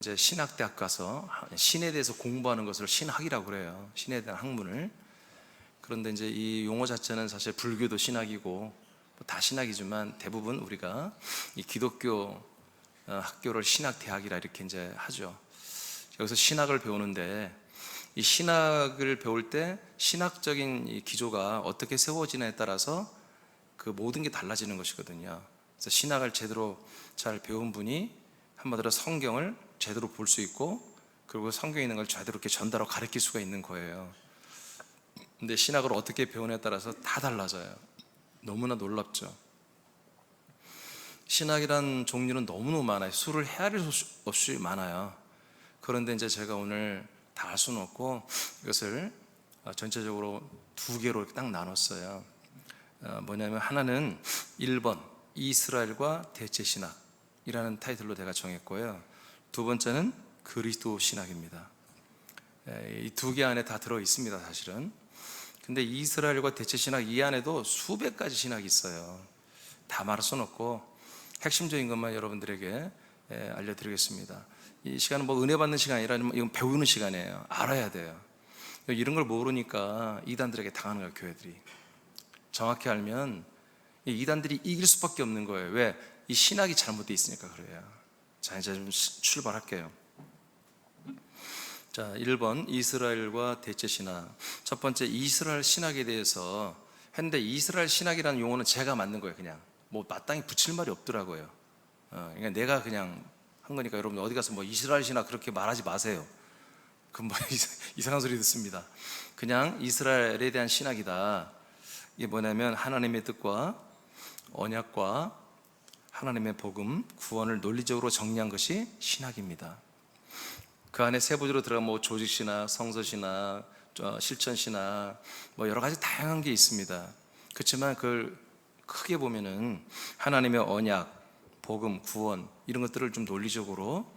이제 신학대학 가서 신에 대해서 공부하는 것을 신학이라고 그래요. 신에 대한 학문을. 그런데 이제 이 용어 자체는 사실 불교도 신학이고 다 신학이지만 대부분 우리가 이 기독교 학교를 신학대학이라 이렇게 이제 하죠. 여기서 신학을 배우는데 이 신학을 배울 때 신학적인 이 기조가 어떻게 세워지냐에 따라서 그 모든 게 달라지는 것이거든요. 그래서 신학을 제대로 잘 배운 분이 한마디로 성경을 제대로 볼 수 있고, 그리고 성경에 있는 걸 제대로 이렇게 전달하고 가르칠 수가 있는 거예요. 근데 신학을 어떻게 배우냐에 따라서 다 달라져요. 너무나 놀랍죠. 신학이란 종류는 너무너무 많아요. 수를 헤아릴 수 없이 많아요. 그런데 이제 제가 오늘 다 할 수는 없고 이것을 전체적으로 두 개로 이렇게 딱 나눴어요. 뭐냐면 하나는 1번 이스라엘과 대체 신학이라는 타이틀로 제가 정했고요. 두 번째는 그리스도 신학입니다. 이 두 개 안에 다 들어 있습니다, 사실은. 근데 이스라엘과 대체 신학 이 안에도 수백 가지 신학이 있어요. 다 말할 수는 없고 핵심적인 것만 여러분들에게 알려드리겠습니다. 이 시간은 뭐 은혜 받는 시간이 아니라 이건 배우는 시간이에요. 알아야 돼요. 이런 걸 모르니까 이단들에게 당하는 거예요, 교회들이. 정확히 알면 이 이단들이 이길 수밖에 없는 거예요. 왜? 이 신학이 잘못되어 있으니까 그래요. 자, 이제 좀 출발할게요. 자, 1번 이스라엘과 대체 신학. 첫 번째 이스라엘 신학에 대해서 했는데, 이스라엘 신학이라는 용어는 제가 만든 거예요. 그냥 뭐 마땅히 붙일 말이 없더라고요. 그러니까 내가 그냥 한 거니까 여러분 어디 가서 뭐 이스라엘 신학 그렇게 말하지 마세요. 그 뭐 이상한 소리 듣습니다. 그냥 이스라엘에 대한 신학이다. 이게 뭐냐면 하나님의 뜻과 언약과 하나님의 복음, 구원을 논리적으로 정리한 것이 신학입니다. 그 안에 세부적으로 들어가면 뭐 조직신학, 성서신학, 실천신학, 뭐 여러 가지 다양한 게 있습니다. 그렇지만 그걸 크게 보면은 하나님의 언약, 복음, 구원 이런 것들을 좀 논리적으로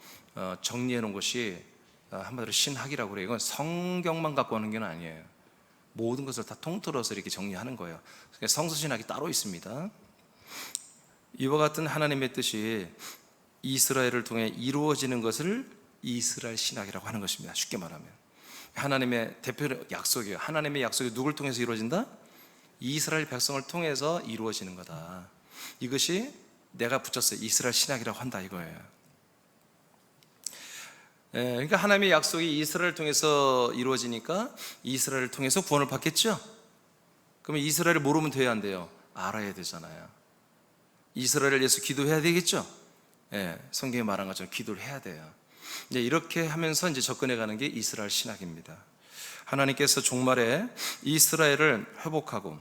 정리해 놓은 것이 한마디로 신학이라고 그래요. 이건 성경만 갖고 하는 게 아니에요. 모든 것을 다 통틀어서 이렇게 정리하는 거예요. 성서신학이 따로 있습니다. 이와 같은 하나님의 뜻이 이스라엘을 통해 이루어지는 것을 이스라엘 신학이라고 하는 것입니다. 쉽게 말하면 하나님의 대표 약속이에요. 하나님의 약속이 누굴 통해서 이루어진다? 이스라엘 백성을 통해서 이루어지는 거다. 이것이 내가 붙였어요. 이스라엘 신학이라고 한다 이거예요. 그러니까 하나님의 약속이 이스라엘을 통해서 이루어지니까 이스라엘을 통해서 구원을 받겠죠? 그러면 이스라엘을 모르면 돼야 안 돼요? 알아야 되잖아요. 이스라엘을 위해서 기도해야 되겠죠? 성경에 말한 것처럼 기도를 해야 돼요. 이제 이렇게 하면서 이제 접근해가는 게 이스라엘 신학입니다. 하나님께서 종말에 이스라엘을 회복하고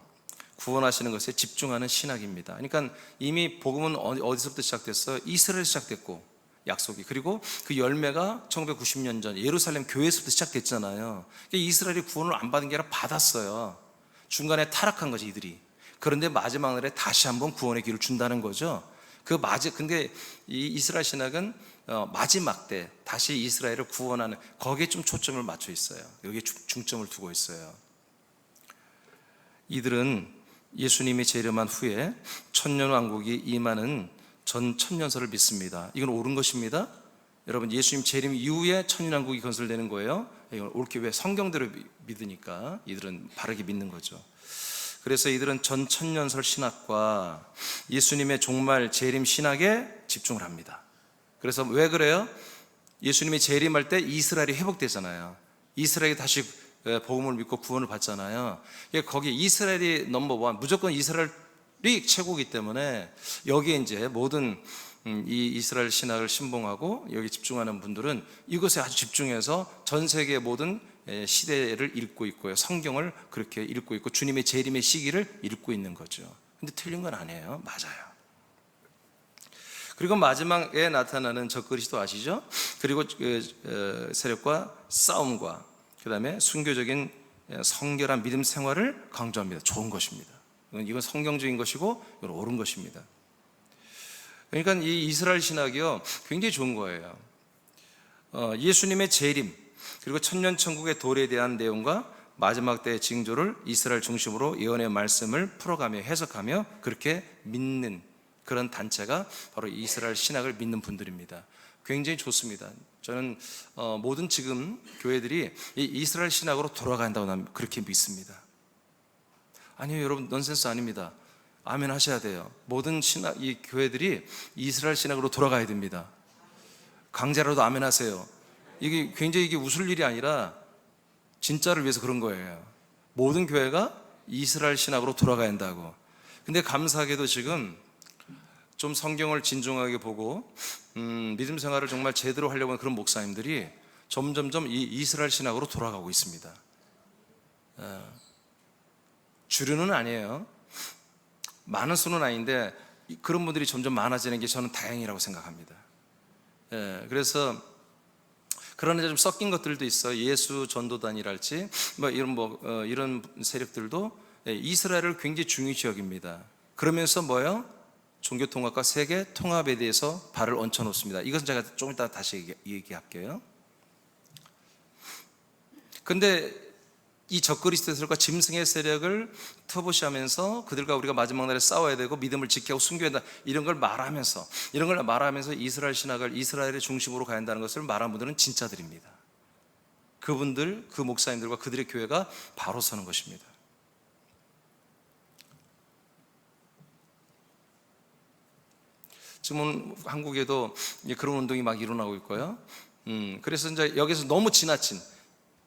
구원하시는 것에 집중하는 신학입니다. 그러니까 이미 복음은 어디서부터 시작됐어요? 이스라엘에서 시작됐고 약속이, 그리고 그 열매가 1990년 전 예루살렘 교회에서부터 시작됐잖아요. 이스라엘이 구원을 안 받은 게 아니라 받았어요. 중간에 타락한 거지 이들이. 그런데 마지막 날에 다시 한번 구원의 길을 준다는 거죠. 근데 이 이스라엘 신학은 마지막 때 다시 이스라엘을 구원하는 거기에 좀 초점을 맞춰 있어요. 여기에 중점을 두고 있어요. 이들은 예수님이 재림한 후에 천년왕국이 임하는 전 천년설을 믿습니다. 이건 옳은 것입니다. 여러분, 예수님 재림 이후에 천년왕국이 건설되는 거예요. 이건 옳게, 왜? 성경대로 믿으니까 이들은 바르게 믿는 거죠. 그래서 이들은 전 천년설 신학과 예수님의 종말 재림 신학에 집중을 합니다. 그래서 왜 그래요? 예수님이 재림할 때 이스라엘이 회복되잖아요. 이스라엘이 다시 복음을 믿고 구원을 받잖아요. 거기 이스라엘이 넘버원, 무조건 이스라엘이 최고이기 때문에 여기에 이제 모든 이 이스라엘 신학을 신봉하고 여기 집중하는 분들은 이것에 아주 집중해서 전 세계의 모든 시대를 읽고 있고요, 성경을 그렇게 읽고 있고 주님의 재림의 시기를 읽고 있는 거죠. 근데 틀린 건 아니에요. 맞아요. 그리고 마지막에 나타나는 적그리스도 아시죠? 그리고 세력과 싸움과 그 다음에 순교적인 성결한 믿음 생활을 강조합니다. 좋은 것입니다. 이건 성경적인 것이고 이건 옳은 것입니다. 그러니까 이 이스라엘 신학이요, 굉장히 좋은 거예요. 예수님의 재림 그리고 천년천국의 도래에 대한 내용과 마지막 때의 징조를 이스라엘 중심으로 예언의 말씀을 풀어가며 해석하며 그렇게 믿는 그런 단체가 바로 이스라엘 신학을 믿는 분들입니다. 굉장히 좋습니다. 저는 모든 지금 교회들이 이 이스라엘 신학으로 돌아간다고 나는 그렇게 믿습니다. 아니요, 여러분, 논센스 아닙니다. 아멘 하셔야 돼요. 모든 신학, 이 교회들이 이스라엘 신학으로 돌아가야 됩니다. 강제라도 아멘 하세요. 이게 굉장히 이게 웃을 일이 아니라 진짜를 위해서 그런 거예요. 모든 교회가 이스라엘 신학으로 돌아가야 한다고. 근데 감사하게도 지금 좀 성경을 진중하게 보고 믿음 생활을 정말 제대로 하려고 하는 그런 목사님들이 점점점 이 이스라엘 신학으로 돌아가고 있습니다. 주류는 아니에요. 많은 수는 아닌데 그런 분들이 점점 많아지는 게 저는 다행이라고 생각합니다. 그래서 그러나 좀 섞인 것들도 있어. 예수 전도단이랄지 이런 세력들도 이스라엘을 굉장히 중요시 여깁니다. 그러면서 뭐요? 종교 통합과 세계 통합에 대해서 발을 얹혀 놓습니다. 이것은 제가 조금 이따 다시 얘기할게요. 근데 이 적그리스도들과 짐승의 세력을 터부시하면서 그들과 우리가 마지막 날에 싸워야 되고 믿음을 지키고 숨겨야 된다, 이런 걸 말하면서 이스라엘 신학을 이스라엘의 중심으로 가야 한다는 것을 말한 분들은 진짜들입니다. 그분들, 그 목사님들과 그들의 교회가 바로 서는 것입니다. 지금은 한국에도 그런 운동이 막 일어나고 있고요. 그래서 이제 여기서 너무 지나친,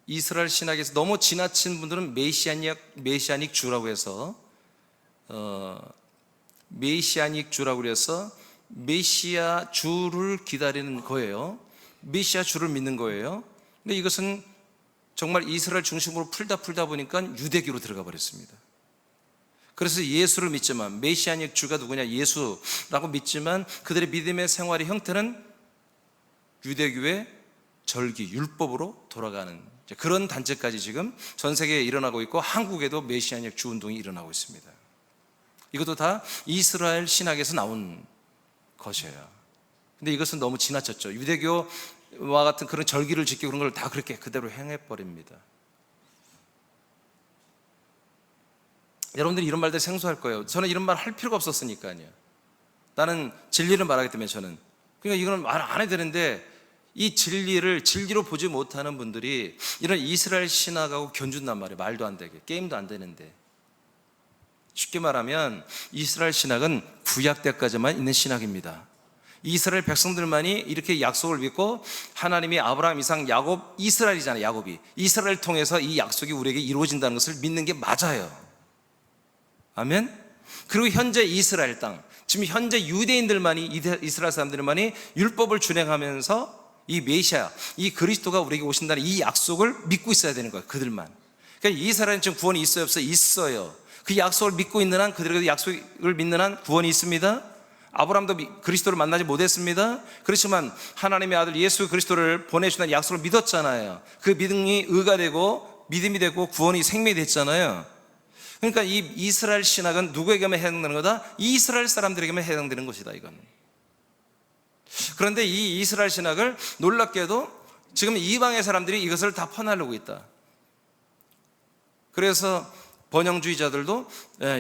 이스라엘 신학에서 너무 지나친 분들은 메시아닉 주라고 해서 메시아닉 주라고 그래서 메시아 주를 기다리는 거예요. 메시아 주를 믿는 거예요. 근데 이것은 정말 이스라엘 중심으로 풀다 보니까 유대교로 들어가 버렸습니다. 그래서 예수를 믿지만, 메시아닉 주가 누구냐, 예수라고 믿지만 그들의 믿음의 생활의 형태는 유대교의 절기, 율법으로 돌아가는 그런 단체까지 지금 전 세계에 일어나고 있고, 한국에도 메시아닉 주 운동이 일어나고 있습니다. 이것도 다 이스라엘 신학에서 나온 것이에요. 근데 이것은 너무 지나쳤죠. 유대교와 같은 그런 절기를 지키고 그런 걸 다 그렇게 그대로 행해버립니다. 여러분들이 이런 말들 생소할 거예요. 저는 이런 말 할 필요가 없었으니까요. 나는 진리를 말하기 때문에 저는. 그러니까 이거는 말 안 해도 되는데, 이 진리를 진리로 보지 못하는 분들이 이런 이스라엘 신학하고 견준단 말이에요. 말도 안 되게, 게임도 안 되는데. 쉽게 말하면 이스라엘 신학은 구약 때까지만 있는 신학입니다. 이스라엘 백성들만이 이렇게 약속을 믿고, 하나님이 아브라함, 이삭, 야곱, 이스라엘이잖아요. 야곱이 이스라엘을 통해서 이 약속이 우리에게 이루어진다는 것을 믿는 게 맞아요. 아멘. 그리고 현재 이스라엘 땅, 지금 현재 유대인들만이, 이스라엘 사람들만이 율법을 준행하면서 이 메시아, 이 그리스도가 우리에게 오신다는 이 약속을 믿고 있어야 되는 거예요. 그들만. 그러니까 이스라엘은 지금 구원이 있어요, 없어요? 있어요. 그 약속을 믿고 있는 한, 그들에게도 약속을 믿는 한 구원이 있습니다. 아브라함도 그리스도를 만나지 못했습니다. 그렇지만 하나님의 아들 예수 그리스도를 보내주신다는 약속을 믿었잖아요. 그 믿음이 의가 되고 믿음이 되고 구원이 생명이 됐잖아요. 그러니까 이 이스라엘 신학은 누구에게만 해당되는 거다? 이스라엘 사람들에게만 해당되는 것이다, 이건. 그런데 이 이스라엘 신학을 놀랍게도 지금 이방의 사람들이 이것을 다 퍼나르고 있다. 그래서 번영주의자들도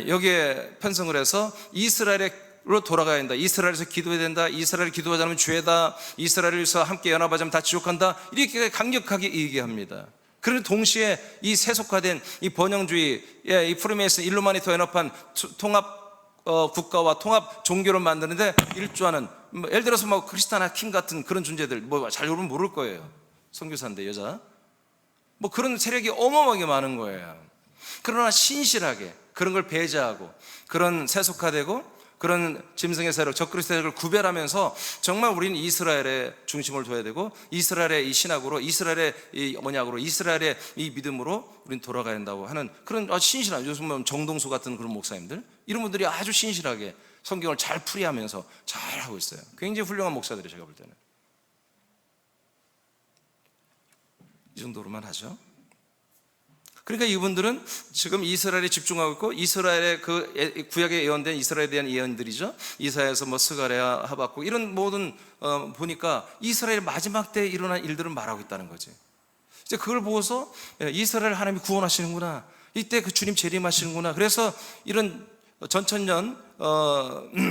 여기에 편성을 해서 이스라엘로 돌아가야 된다, 이스라엘에서 기도해야 된다, 이스라엘 기도하지 않으면 죄다, 이스라엘에서 함께 연합하지 않으면 다 지옥한다, 이렇게 강력하게 얘기합니다. 그런데 동시에 이 세속화된 이 번영주의, 이 프리메이슨, 일루미나티와 연합한 통합 국가와 통합 종교를 만드는데 일조하는, 예를 들어서 뭐 크리스타나 킴 같은 그런 존재들, 뭐 잘 여러분 모를 거예요. 선교사인데 여자, 뭐 그런 세력이 어마어마하게 많은 거예요. 그러나 신실하게 그런 걸 배제하고, 그런 세속화되고 그런 짐승의 세력, 적그리스도를 구별하면서 정말 우리는 이스라엘의 중심을 둬야 되고, 이스라엘의 이 신학으로, 이스라엘의 이 언약으로, 이스라엘의 이 믿음으로 우리는 돌아가야 된다고 하는 그런 아주 신실한, 요즘 정동수 같은 그런 목사님들, 이런 분들이 아주 신실하게 성경을 잘 풀이하면서 잘 하고 있어요. 굉장히 훌륭한 목사들이, 제가 볼 때는. 이 정도로만 하죠. 그러니까 이분들은 지금 이스라엘에 집중하고 있고, 이스라엘의 그 구약에 예언된 이스라엘에 대한 예언들이죠. 이사야에서 뭐 스가랴, 하박국, 이런 모든 보니까 이스라엘 마지막 때에 일어난 일들을 말하고 있다는 거지. 이제 그걸 보고서 이스라엘 하나님이 구원하시는구나, 이때 그 주님 재림하시는구나. 그래서 이런 전천년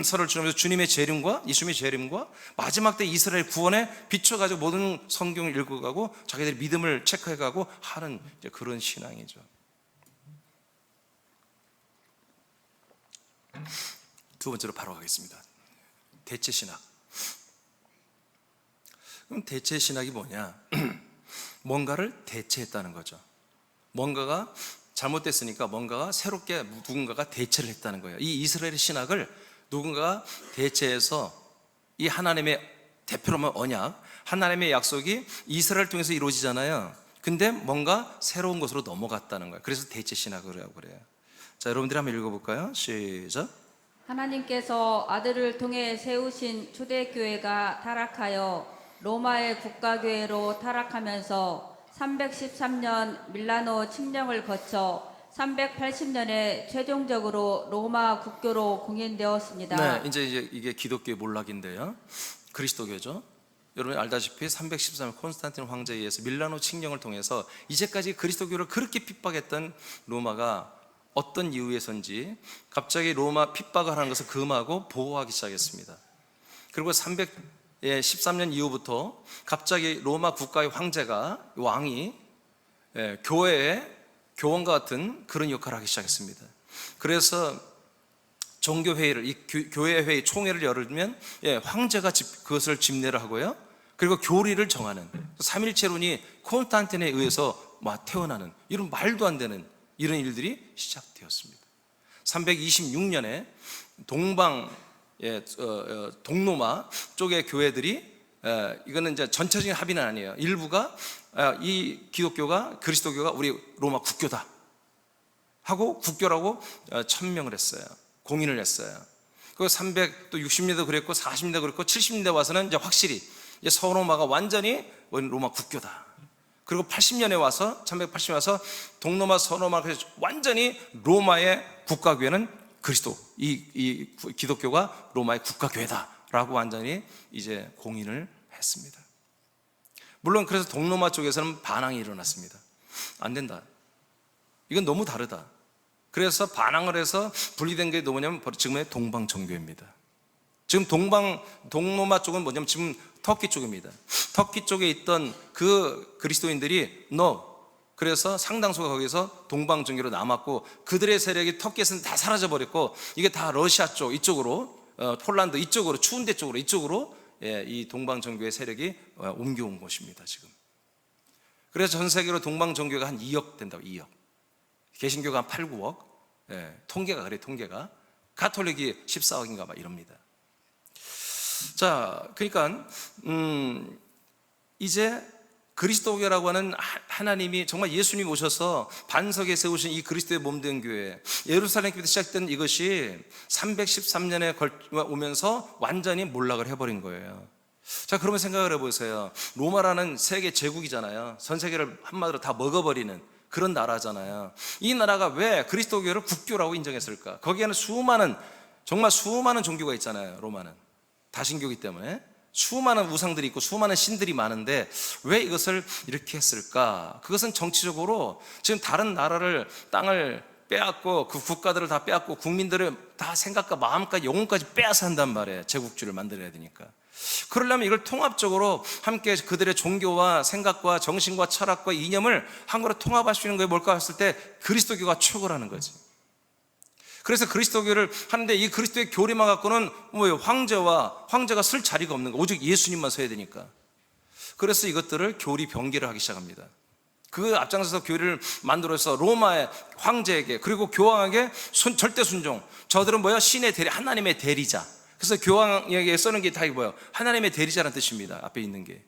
설을 주면서 주님의 재림과 예수님의 재림과 마지막 때 이스라엘 구원에 비춰가지고 모든 성경을 읽어가고 자기들의 믿음을 체크해가고 하는 이제 그런 신앙이죠. 두 번째로 바로 가겠습니다. 대체신학. 그럼 대체신학이 뭐냐? 뭔가를 대체했다는 거죠. 뭔가가 잘못됐으니까 뭔가가 새롭게 누군가가 대체를 했다는 거예요. 이 이스라엘의 신학을 누군가가 대체해서 이 하나님의 대표로 하면 언약, 하나님의 약속이 이스라엘을 통해서 이루어지잖아요. 근데 뭔가 새로운 것으로 넘어갔다는 거예요. 그래서 대체 신학이라고 그래요. 자, 여러분들이 한번 읽어볼까요? 시작. 하나님께서 아들을 통해 세우신 초대교회가 타락하여 로마의 국가교회로 타락하면서 313년 밀라노 침령을 거쳐 380년에 최종적으로 로마 국교로 공인되었습니다. 네, 이제 이게 기독교의 몰락인데요. 그리스도교죠. 여러분이 알다시피 313년 콘스탄틴 황제에 의해서 밀라노 칙령을 통해서 이제까지 그리스도교를 그렇게 핍박했던 로마가 어떤 이유에선지 갑자기 로마 핍박을 하는 것을 금하고 보호하기 시작했습니다. 그리고 313년 이후부터 갑자기 로마 국가의 황제가, 왕이 교회의 교원과 같은 그런 역할을 하기 시작했습니다. 그래서 종교회의를, 이 교회회의 총회를 열면 황제가 그것을 집례를 하고요. 그리고 교리를 정하는 3일체론이 콘스탄틴에 의해서 태어나는 이런 말도 안 되는 이런 일들이 시작되었습니다. 326년에 동로마 쪽의 교회들이 이거는 이제 전체적인 합의는 아니에요. 일부가 이 기독교가 그리스도교가 우리 로마 국교다 하고 국교라고 천명을 했어요. 공인을 했어요. 그 360년대도 그랬고 40년대 그랬고 70년대 와서는 이제 확실히 이제 서로마가 완전히 로마 국교다. 그리고 80년에 와서 1180년에 와서 동로마 서로마가 완전히 로마의 국가교회는 그리스도, 이 기독교가 로마의 국가교회다라고 완전히 이제 공인을 했습니다. 물론 그래서 동로마 쪽에서는 반항이 일어났습니다. 안 된다. 이건 너무 다르다. 그래서 반항을 해서 분리된 게 뭐냐면 지금의 동방 종교입니다. 지금 동로마 쪽은 뭐냐면 지금 터키 쪽입니다. 터키 쪽에 있던 그 그리스도인들이 그래서 상당수가 거기서 동방 종교로 남았고 그들의 세력이 터키에서는 다 사라져 버렸고 이게 다 러시아 쪽 이쪽으로 폴란드 이쪽으로 추운 데 쪽으로 이쪽으로 이 동방 종교의 세력이 옮겨온 곳입니다. 지금. 그래서 전 세계로 동방 종교가 한 2억 된다고. 2억. 개신교가 한 8, 9억. 통계가 그래. 통계가 가톨릭이 14억인가 봐 이럽니다. 자, 그러니까 이제 그리스도교라고 하는 하나님이 정말 예수님이 오셔서 반석에 세우신 이 그리스도의 몸된 교회, 예루살렘부터 시작된 이것이 313년에 오면서 완전히 몰락을 해버린 거예요. 자, 그러면 생각을 해보세요. 로마라는 세계 제국이잖아요. 전 세계를 한마디로 다 먹어버리는 그런 나라잖아요. 이 나라가 왜 그리스도교를 국교라고 인정했을까? 거기에는 정말 수많은 종교가 있잖아요. 로마는 다신교이기 때문에 수많은 우상들이 있고 수많은 신들이 많은데 왜 이것을 이렇게 했을까? 그것은 정치적으로 지금 다른 나라를 땅을 빼앗고 그 국가들을 다 빼앗고 국민들을 다 생각과 마음까지 영혼까지 빼앗아 한단 말이에요. 제국주의를 만들어야 되니까. 그러려면 이걸 통합적으로 함께 그들의 종교와 생각과 정신과 철학과 이념을 한 거로 통합할 수 있는 게 뭘까 했을 때 그리스도교가 최고라는 거지. 그래서 그리스도교를 하는데 이 그리스도의 교리만 갖고는 황제가 쓸 자리가 없는 거. 오직 예수님만 서야 되니까. 그래서 이것들을 교리 병기를 하기 시작합니다. 그 앞장서서 교리를 만들어서 로마의 황제에게 그리고 교황에게 절대 순종. 저들은 신의 대리, 하나님의 대리자. 그래서 교황에게 쓰는 게 다 이거 하나님의 대리자라는 뜻입니다. 앞에 있는 게.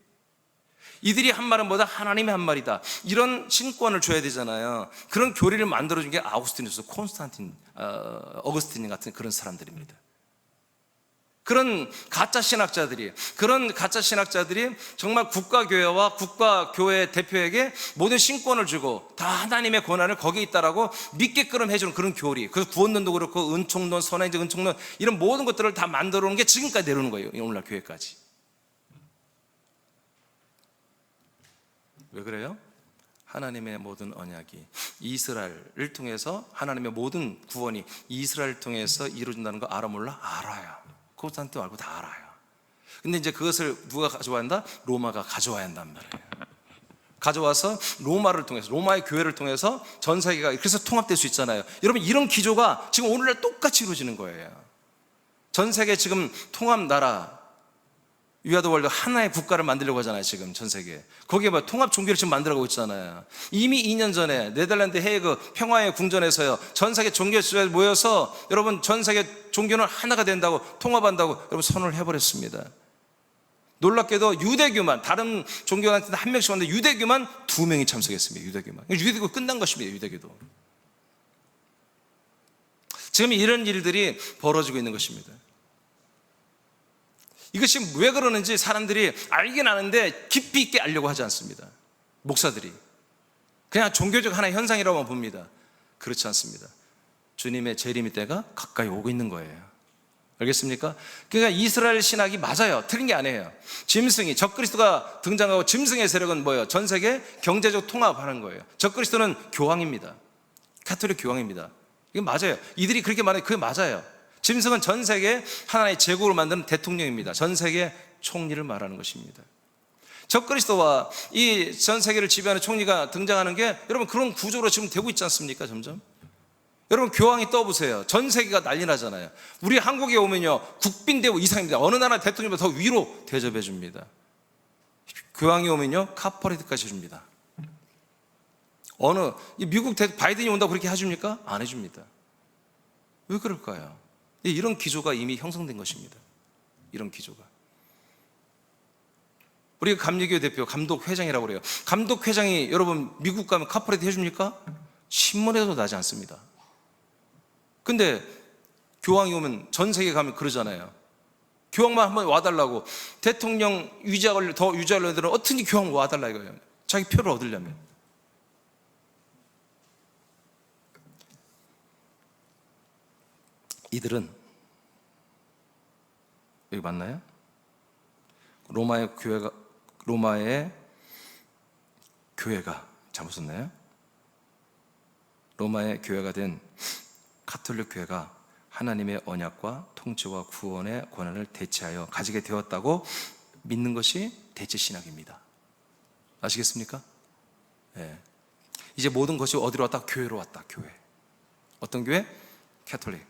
이들이 한 말은 뭐다? 하나님의 한 말이다. 이런 신권을 줘야 되잖아요. 그런 교리를 만들어준 게 아우구스티누스, 어거스틴 같은 그런 사람들입니다. 그런 가짜 신학자들이 정말 국가교회와 국가교회 대표에게 모든 신권을 주고 다 하나님의 권한을 거기에 있다라고 믿게끔 해주는 그런 교리. 그래서 구원론도 그렇고 은총론, 선행적 은총론 이런 모든 것들을 다 만들어 놓은 게 지금까지 내려오는 거예요. 오늘날 교회까지. 왜 그래요? 하나님의 모든 언약이 이스라엘을 통해서 하나님의 모든 구원이 이스라엘을 통해서 이루어진다는 거 알아 몰라? 알아요. 그것한테 말고 다 알아요. 근데 이제 그것을 누가 가져와야 한다? 로마가 가져와야 한단 말이에요. 가져와서 로마를 통해서, 로마의 교회를 통해서 전 세계가 그래서 통합될 수 있잖아요. 여러분, 이런 기조가 지금 오늘날 똑같이 이루어지는 거예요. 전 세계 지금 통합 나라, 위아더 월드 하나의 국가를 만들려고 하잖아요. 지금 전 세계 거기에 뭐 통합 종교를 지금 만들어가고 있잖아요. 이미 2년 전에 네덜란드 헤이그 평화의 궁전에서요, 전 세계 종교에 모여서 여러분 전 세계 종교는 하나가 된다고, 통합한다고 여러분 선언을 해버렸습니다. 놀랍게도 유대교만, 다른 종교한테는 한 명씩 왔는데 유대교만 2명이 참석했습니다. 유대교 끝난 것입니다. 유대교도 지금 이런 일들이 벌어지고 있는 것입니다. 이것이 왜 그러는지 사람들이 알긴 아는데 깊이 있게 알려고 하지 않습니다. 목사들이 그냥 종교적 하나의 현상이라고만 봅니다. 그렇지 않습니다. 주님의 재림의 때가 가까이 오고 있는 거예요. 알겠습니까? 그러니까 이스라엘 신학이 맞아요. 틀린 게 아니에요. 짐승이, 적그리스도가 등장하고 짐승의 세력은 뭐예요? 전 세계 경제적 통합하는 거예요. 적그리스도는 교황입니다. 가톨릭 교황입니다. 이게 맞아요. 이들이 그렇게 말해요. 그게 맞아요. 짐승은 전 세계 하나의 제국을 만드는 대통령입니다. 전 세계 총리를 말하는 것입니다. 적그리스도와 이 전 세계를 지배하는 총리가 등장하는 게 여러분 그런 구조로 지금 되고 있지 않습니까? 점점. 여러분 교황이 떠보세요. 전 세계가 난리 나잖아요. 우리 한국에 오면요, 국빈대우 이상입니다. 어느 나라 대통령보다 더 위로 대접해 줍니다. 교황이 오면요, 카퍼레이트까지 해줍니다. 미국 바이든이 온다고 그렇게 해줍니까? 안 해줍니다. 왜 그럴까요? 이런 기조가 이미 형성된 것입니다. 이런 기조가. 우리가 감리교 대표 감독회장이라고 그래요. 감독회장이 여러분 미국 가면 카퍼레이트 해줍니까? 신문에도 나지 않습니다. 근데 교황이 오면 전 세계 가면 그러잖아요. 교황만 한번 와달라고. 대통령 더 유지하려는 애들은 어떻게 교황 와달라 이거예요. 자기 표를 얻으려면. 이들은 여기 맞나요? 로마의 교회가 잘못 썼나요? 로마의 교회가 된 가톨릭 교회가 하나님의 언약과 통치와 구원의 권한을 대체하여 가지게 되었다고 믿는 것이 대체 신학입니다. 아시겠습니까? 네. 이제 모든 것이 어디로 왔다? 교회로 왔다. 교회. 어떤 교회? 가톨릭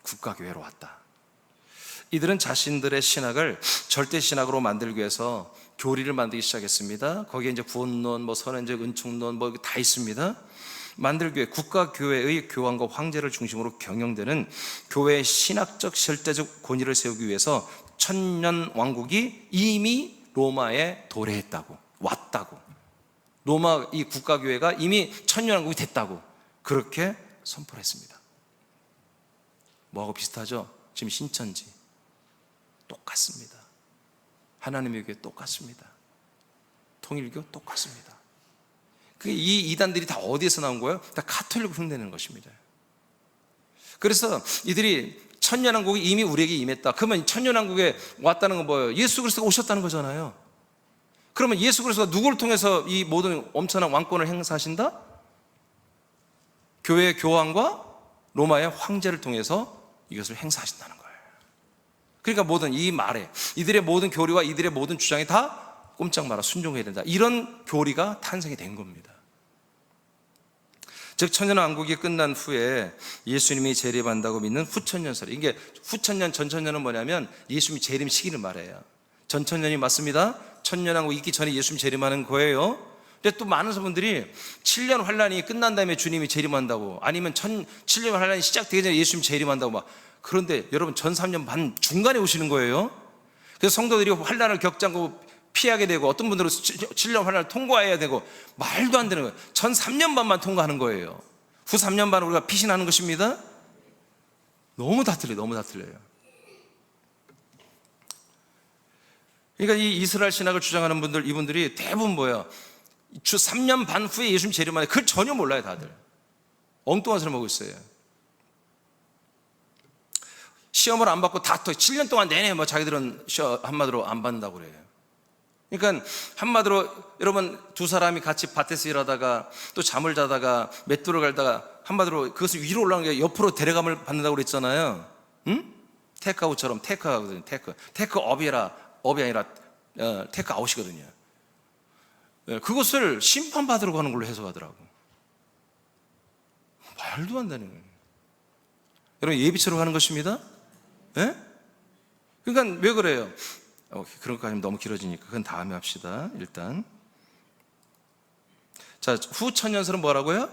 국가교회로 왔다. 이들은 자신들의 신학을 절대 신학으로 만들기 위해서 교리를 만들기 시작했습니다. 거기에 이제 구원론, 선언적 은총론 다 있습니다. 만들기 위해 국가교회의 교황과 황제를 중심으로 경영되는 교회의 신학적 절대적 권위를 세우기 위해서 천년 왕국이 이미 로마에 도래했다고, 왔다고. 로마 이 국가교회가 이미 천년 왕국이 됐다고 그렇게 선포를 했습니다. 뭐하고 비슷하죠? 지금 신천지 똑같습니다. 하나님의 교회 똑같습니다. 통일교 똑같습니다. 이 이단들이 다 어디에서 나온 거예요? 다 가톨릭을 흉내내는 것입니다. 그래서 이들이 천년왕국이 이미 우리에게 임했다. 그러면 천년왕국에 왔다는 건 뭐예요? 예수 그리스도가 오셨다는 거잖아요. 그러면 예수 그리스도가 누구를 통해서 이 모든 엄청난 왕권을 행사하신다? 교회의 교황과 로마의 황제를 통해서 이것을 행사하신다는 거예요. 그러니까 모든 이 말에 이들의 모든 교리와 이들의 모든 주장이 다 꼼짝 마라 순종해야 된다. 이런 교리가 탄생이 된 겁니다. 즉 천년왕국이 끝난 후에 예수님이 재림한다고 믿는 후천년설. 이게 후천년 전천년은 뭐냐면 예수님이 재림 시기를 말해요. 전천년이 맞습니다. 천년왕국 있기 전에 예수님 재림하는 거예요. 근데 또 많은 분들이 7년 환란이 끝난 다음에 주님이 재림한다고, 아니면 7년 환란이 시작되기 전에 예수님 재림한다고 막. 그런데 여러분 전 3년 반 중간에 오시는 거예요. 그래서 성도들이 환란을 겪고 피하게 되고, 어떤 분들은 7년 환란을 통과해야 되고, 말도 안 되는 거예요. 전 3년 반만 통과하는 거예요. 후 3년 반은 우리가 피신하는 것입니다. 너무 다 틀려요. 그러니까 이 이스라엘 신학을 주장하는 분들, 이분들이 대부분 뭐예요? 주 3년 반 후에 예수님 재림하네. 그걸 전혀 몰라요. 다들 엉뚱한 소리 하고 있어요. 시험을 안 받고 다 또 7년 동안 내내 자기들은 한마디로 안 받는다고 그래요. 그러니까 한마디로 여러분 두 사람이 같이 밭에서 일하다가 또 잠을 자다가 맷돌을 갈다가 한마디로 그것을 위로 올라가는 게 옆으로 데려감을 받는다고 그랬잖아요. 응? 테이크아웃처럼 테이크아웃거든요. 테이크업이라 업이 아니라 테이크아웃이거든요. 그것을 심판받으러 가는 걸로 해석하더라고. 말도 안 되는 거예요. 여러분 예비처럼 가는 것입니다. 예? 그러니까 왜 그래요? 그런 것까지는 너무 길어지니까 그건 다음에 합시다. 일단 자, 후 천년설은 뭐라고요?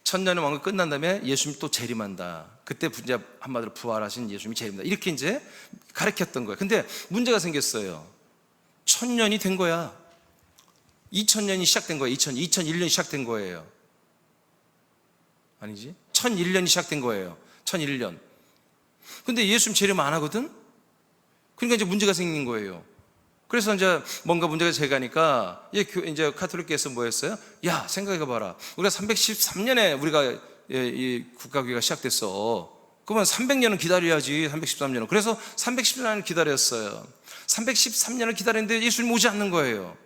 천년의 왕국 끝난 다음에 예수님 또 재림한다. 그때 이제 한마디로 부활하신 예수님이 재림한다. 이렇게 이제 가르쳤던 거예요. 근데 문제가 생겼어요. 천년이 된 거야. 2000년이 시작된 거예요. 2001년이 시작된 거예요. 아니지? 1001년이 시작된 거예요. 1001년. 근데 예수님 재림 안 하거든? 그러니까 이제 문제가 생긴 거예요. 그래서 이제 뭔가 문제가 제가니까 이제 카톨릭교에서 뭐 했어요? 야, 생각해 봐라. 우리가 313년에 우리가 이 국가교회가 시작됐어. 그러면 300년은 기다려야지. 313년은. 그래서 313년을 기다렸어요. 313년을 기다렸는데 예수님 오지 않는 거예요.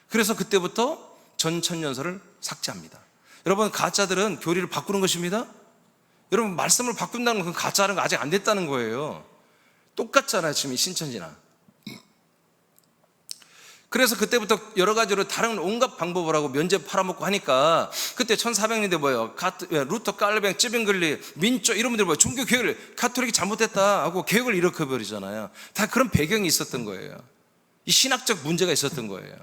그래서 그때부터 전천년설을 삭제합니다. 여러분 가짜들은 교리를 바꾸는 것입니다. 여러분 말씀을 바꾼다는 건 가짜는 거 아직 안 됐다는 거예요. 똑같잖아요. 지금 이 신천지나. 그래서 그때부터 여러 가지로 다른 온갖 방법을 하고 면제 팔아먹고 하니까 그때 1400년대 뭐예요? 루터, 깔뱅, 찌빙글리, 민조 이런 분들 뭐예요? 종교 개혁을 가톨릭이 잘못됐다 하고 개혁을 일으켜버리잖아요. 다 그런 배경이 있었던 거예요. 이 신학적 문제가 있었던 거예요.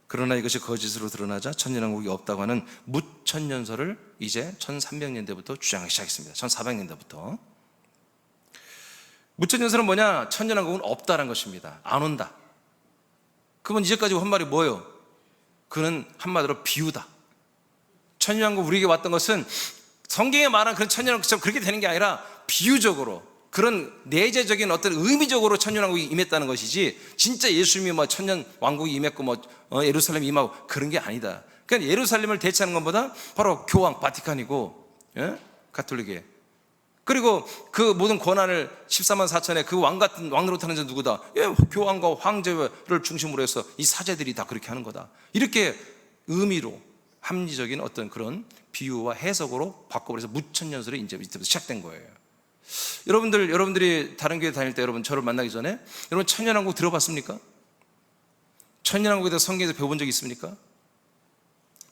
그러나 이것이 거짓으로 드러나자 천년왕국이 없다고 하는 무천년설을 이제 1300년대부터 주장하기 시작했습니다. 1400년대부터. 무천년설은 뭐냐? 천년왕국은 없다는 것입니다. 안 온다. 그러면 이제까지 한 말이 뭐예요? 그는 한마디로 비유다. 천년왕국 우리에게 왔던 것은 성경에 말한 그런 천년왕국처럼 그렇게 되는 게 아니라 비유적으로 그런 내재적인 어떤 의미적으로 천년왕국이 임했다는 것이지 진짜 예수님이 뭐 천년왕국이 임했고 뭐 예루살렘이 임하고 그런 게 아니다. 그러니까 예루살렘을 대체하는 것보다 바로 교황 바티칸이고, 예? 가톨릭에. 그리고 그 모든 권한을 14만 4천에 그 왕 같은 왕 노릇하는 자 누구다? 예, 교황과 황제를 중심으로 해서 이 사제들이 다 그렇게 하는 거다. 이렇게 의미로 합리적인 어떤 그런 비유와 해석으로 바꿔버려서 무천년설이 이제 이때부터 시작된 거예요. 여러분들이 다른 교회 다닐 때 여러분 저를 만나기 전에 여러분 천년왕국 들어봤습니까? 천년왕국에 대해서 성경에서 배워본 적 있습니까?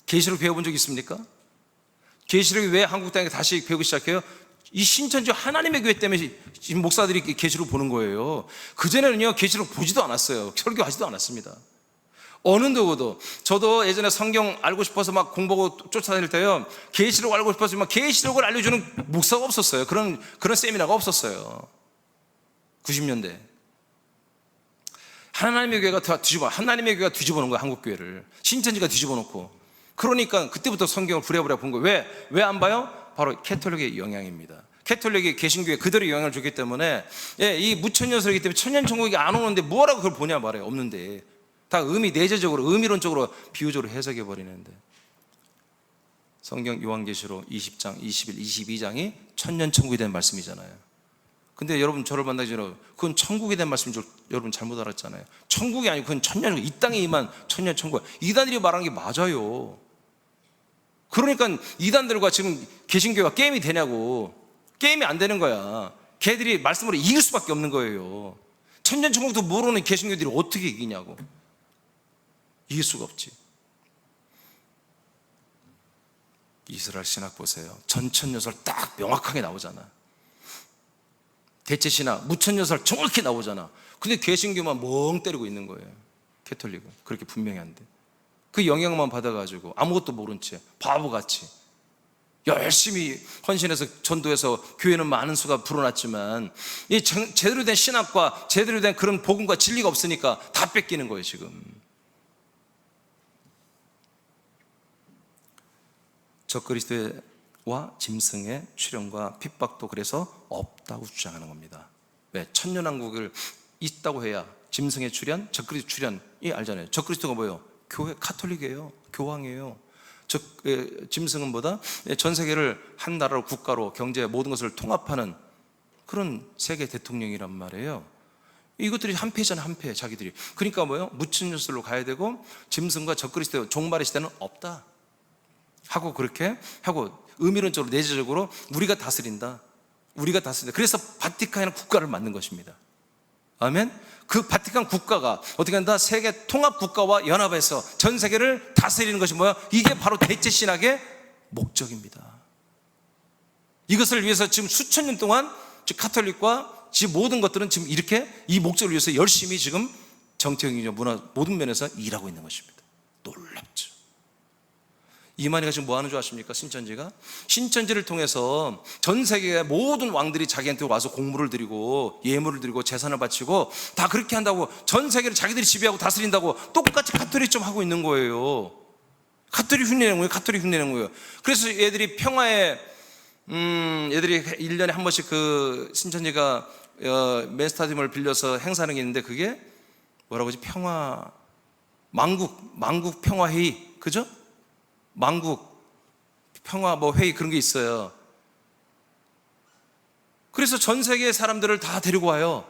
계시록 배워본 적 있습니까? 계시록이 왜 한국 땅에 다시 배우기 시작해요? 이 신천지 하나님의 교회 때문에 지금 목사들이 계시록 보는 거예요. 그전에는요 계시록 보지도 않았어요. 설교하지도 않았습니다. 어느 누구도. 저도 예전에 성경 알고 싶어서 막 공부하고 쫓아다닐 때요 계시록 알고 싶어서 막 계시록을 알려주는 목사가 없었어요. 그런 세미나가 없었어요. 90년대 하나님의 교회가 뒤집어 놓은 거야. 한국 교회를 신천지가 뒤집어 놓고. 그러니까 그때부터 성경을 부랴부랴 본 거예요. 왜 안 봐요? 바로 캐톨릭의 영향입니다. 캐톨릭이 개신교에 그대로 영향을 줬기 때문에, 예, 이 무천년설이기 때문에 천년천국이 안 오는데 뭐라고 그걸 보냐 말이에요. 없는데 다 내재적으로 의미론적으로 비유적으로 해석해 버리는데, 성경 요한계시록 20장, 21, 22장이 천년천국이 된 말씀이잖아요. 근데 여러분 저를 만나기 전에 그건 천국이 된 말씀인 줄 여러분 잘못 알았잖아요. 천국이 아니고 그건 천년천국, 이 땅에 임한 천년천국. 이단들이 말하는 게 맞아요. 그러니까 이단들과 지금 개신교가 게임이 되냐고. 게임이 안 되는 거야. 걔들이 말씀으로 이길 수밖에 없는 거예요. 천년천국도 모르는 개신교들이 어떻게 이기냐고. 이길 수가 없지. 이스라엘 신학 보세요. 전천년설 딱 명확하게 나오잖아. 대체신학 무천년설 정확히 나오잖아. 근데 개신교만 멍 때리고 있는 거예요. 캐톨릭은 그렇게 분명히 한데 그 영향만 받아가지고 아무것도 모른 채 바보같이 열심히 헌신해서 전도해서 교회는 많은 수가 불어났지만 이 제대로 된 신학과 제대로 된 그런 복음과 진리가 없으니까 다 뺏기는 거예요. 지금 적그리스도와 짐승의 출현과 핍박도 그래서 없다고 주장하는 겁니다. 왜? 천년왕국을 있다고 해야 짐승의 출현, 적그리스도 출현이 알잖아요. 적그리스도가 뭐예요? 교회 카톨릭이에요. 교황이에요. 짐승은 뭐다? 전 세계를 한 나라로 국가로 경제 모든 것을 통합하는 그런 세계 대통령이란 말이에요. 이것들이 한패잖아요, 한패. 자기들이. 그러니까 뭐예요? 무천년설로 가야 되고 짐승과 적그리스도 종말의 시대는 없다 하고, 그렇게 하고 의미론적으로 내재적으로 우리가 다스린다, 우리가 다스린다. 그래서 바티칸이라는 국가를 만든 것입니다. 아멘. 그 바티칸 국가가 어떻게 한다? 세계 통합 국가와 연합해서 전 세계를 다스리는 것이 뭐야? 이게 바로 대체 신학의 목적입니다. 이것을 위해서 지금 수천 년 동안 즉 가톨릭과 지금 모든 것들은 지금 이렇게 이 목적을 위해서 열심히 지금 정치적인 문화 모든 면에서 일하고 있는 것입니다. 놀랍죠. 이만희가 지금 뭐 하는 줄 아십니까? 신천지가 신천지를 통해서 전 세계의 모든 왕들이 자기한테 와서 공물을 드리고 예물을 드리고 재산을 바치고 다 그렇게 한다고 전 세계를 자기들이 지배하고 다스린다고 똑같이 가톨릭 좀 하고 있는 거예요. 가톨릭 흉내내는 거예요. 가톨릭 흉내내는 거예요. 그래서 얘들이 평화에 얘들이 1년에 한 번씩 그 신천지가 맨스타디움을 빌려서 행사하는 게 있는데, 그게 뭐라고 하지? 평화 만국 평화 회의, 그죠? 만국 평화 뭐 회의 그런 게 있어요. 그래서 전 세계 사람들을 다 데리고 와요.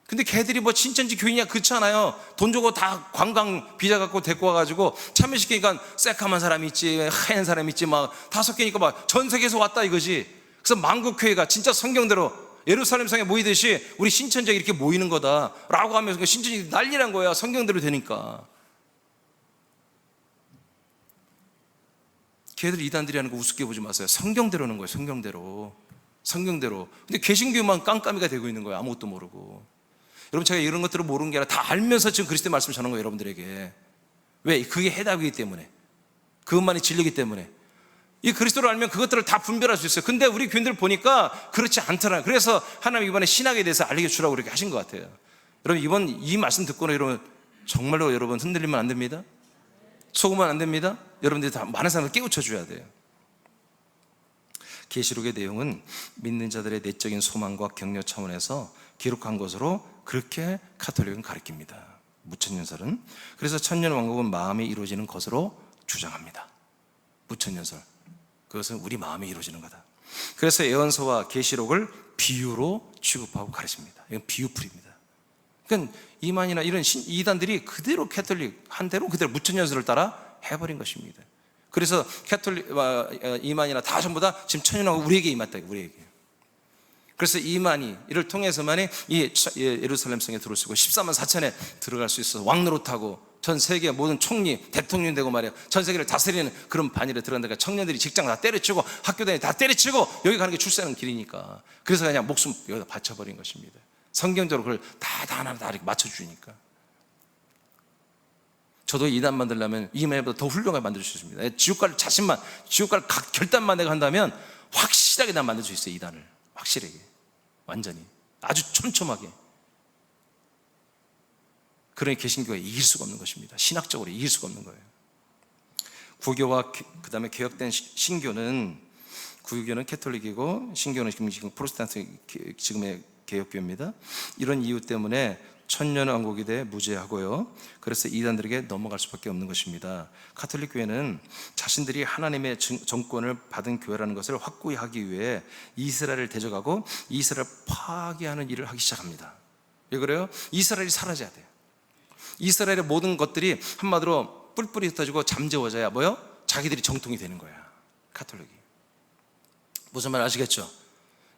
근데 걔들이 뭐 신천지 교인이야 그렇지 않아요. 돈 주고 다 관광 비자 갖고 데리고 와가지고 참여시키니까 새까만 사람이 있지, 하얀 사람이 있지, 막 다 섞이니까 막 전 세계에서 왔다 이거지. 그래서 만국교회가 진짜 성경대로 예루살렘 성에 모이듯이 우리 신천지가 이렇게 모이는 거다라고 하면서 신천지 난리난 거야. 성경대로 되니까. 걔들 이단들이 하는 거 우습게 보지 마세요. 성경대로는 거예요. 성경대로. 근데 개신교만 깜깜이가 되고 있는 거예요. 아무것도 모르고. 여러분, 제가 이런 것들을 모르는 게 아니라 다 알면서 지금 그리스도의 말씀을 전하는 거예요, 여러분들에게. 왜? 그게 해답이기 때문에, 그것만이 진리이기 때문에. 이 그리스도를 알면 그것들을 다 분별할 수 있어요. 근데 우리 교인들 보니까 그렇지 않더라고요. 그래서 하나님 이번에 신학에 대해서 알려주라고 그렇게 하신 것 같아요. 여러분, 이번 이 말씀 듣고는 여러분 정말로 여러분 흔들리면 안 됩니다. 속으면 안 됩니다. 여러분들이 다 많은 사람을 깨우쳐 줘야 돼요. 계시록의 내용은 믿는 자들의 내적인 소망과 격려 차원에서 기록한 것으로 그렇게 가톨릭은 가르칩니다. 무천년설은. 그래서 천년왕국은 마음이 이루어지는 것으로 주장합니다. 무천년설, 그것은 우리 마음이 이루어지는 거다. 그래서 예언서와 계시록을 비유로 취급하고 가르칩니다. 이건 비유풀입니다. 그러니까 이만이나 이런 이단들이 그대로 가톨릭 한 대로 그대로 무천년설을 따라 해버린 것입니다. 그래서 가톨릭 이만이나 다 전부 다 지금 천년왕국 우리에게 임했다. 우리에게. 그래서 이만희 이를 통해서만이 이 예루살렘 성에 들어올 수 있고 14만 4천에 들어갈 수 있어서 왕노릇하고 전 세계 모든 총리, 대통령 되고 말이야. 전 세계를 다스리는 그런 반열에 들어간다니까 청년들이 직장 다 때려치고 학교 다니 다 때려치고 여기 가는 게 출세하는 길이니까. 그래서 그냥 목숨 여기다 바쳐버린 것입니다. 성경적으로 그걸 다 하나 이렇게 맞춰주니까. 저도 이단 만들려면 이만희보다 더 훌륭하게 만들 수 있습니다. 지옥갈 자신만, 지옥갈 결단만 내가 한다면 확실하게 난 만들 수 있어요. 이단을 확실하게, 완전히, 아주 촘촘하게. 그러니 개신교가 이길 수가 없는 것입니다. 신학적으로 이길 수가 없는 거예요. 구교와 그 다음에 개혁된 신교는, 구교는 캐톨릭이고 신교는 지금 프로테스탄트 지금의 개혁교입니다. 이런 이유 때문에 천년왕국에 대해 무죄하고요. 그래서 이단들에게 넘어갈 수밖에 없는 것입니다. 가톨릭 교회는 자신들이 하나님의 정권을 받은 교회라는 것을 확고히 하기 위해 이스라엘을 대적하고 이스라엘을 파괴하는 일을 하기 시작합니다. 왜 그래요? 이스라엘이 사라져야 돼요. 이스라엘의 모든 것들이 한마디로 뿔뿔이 흩어지고 잠재워져야 뭐요? 자기들이 정통이 되는 거야. 가톨릭이. 무슨 말 아시겠죠?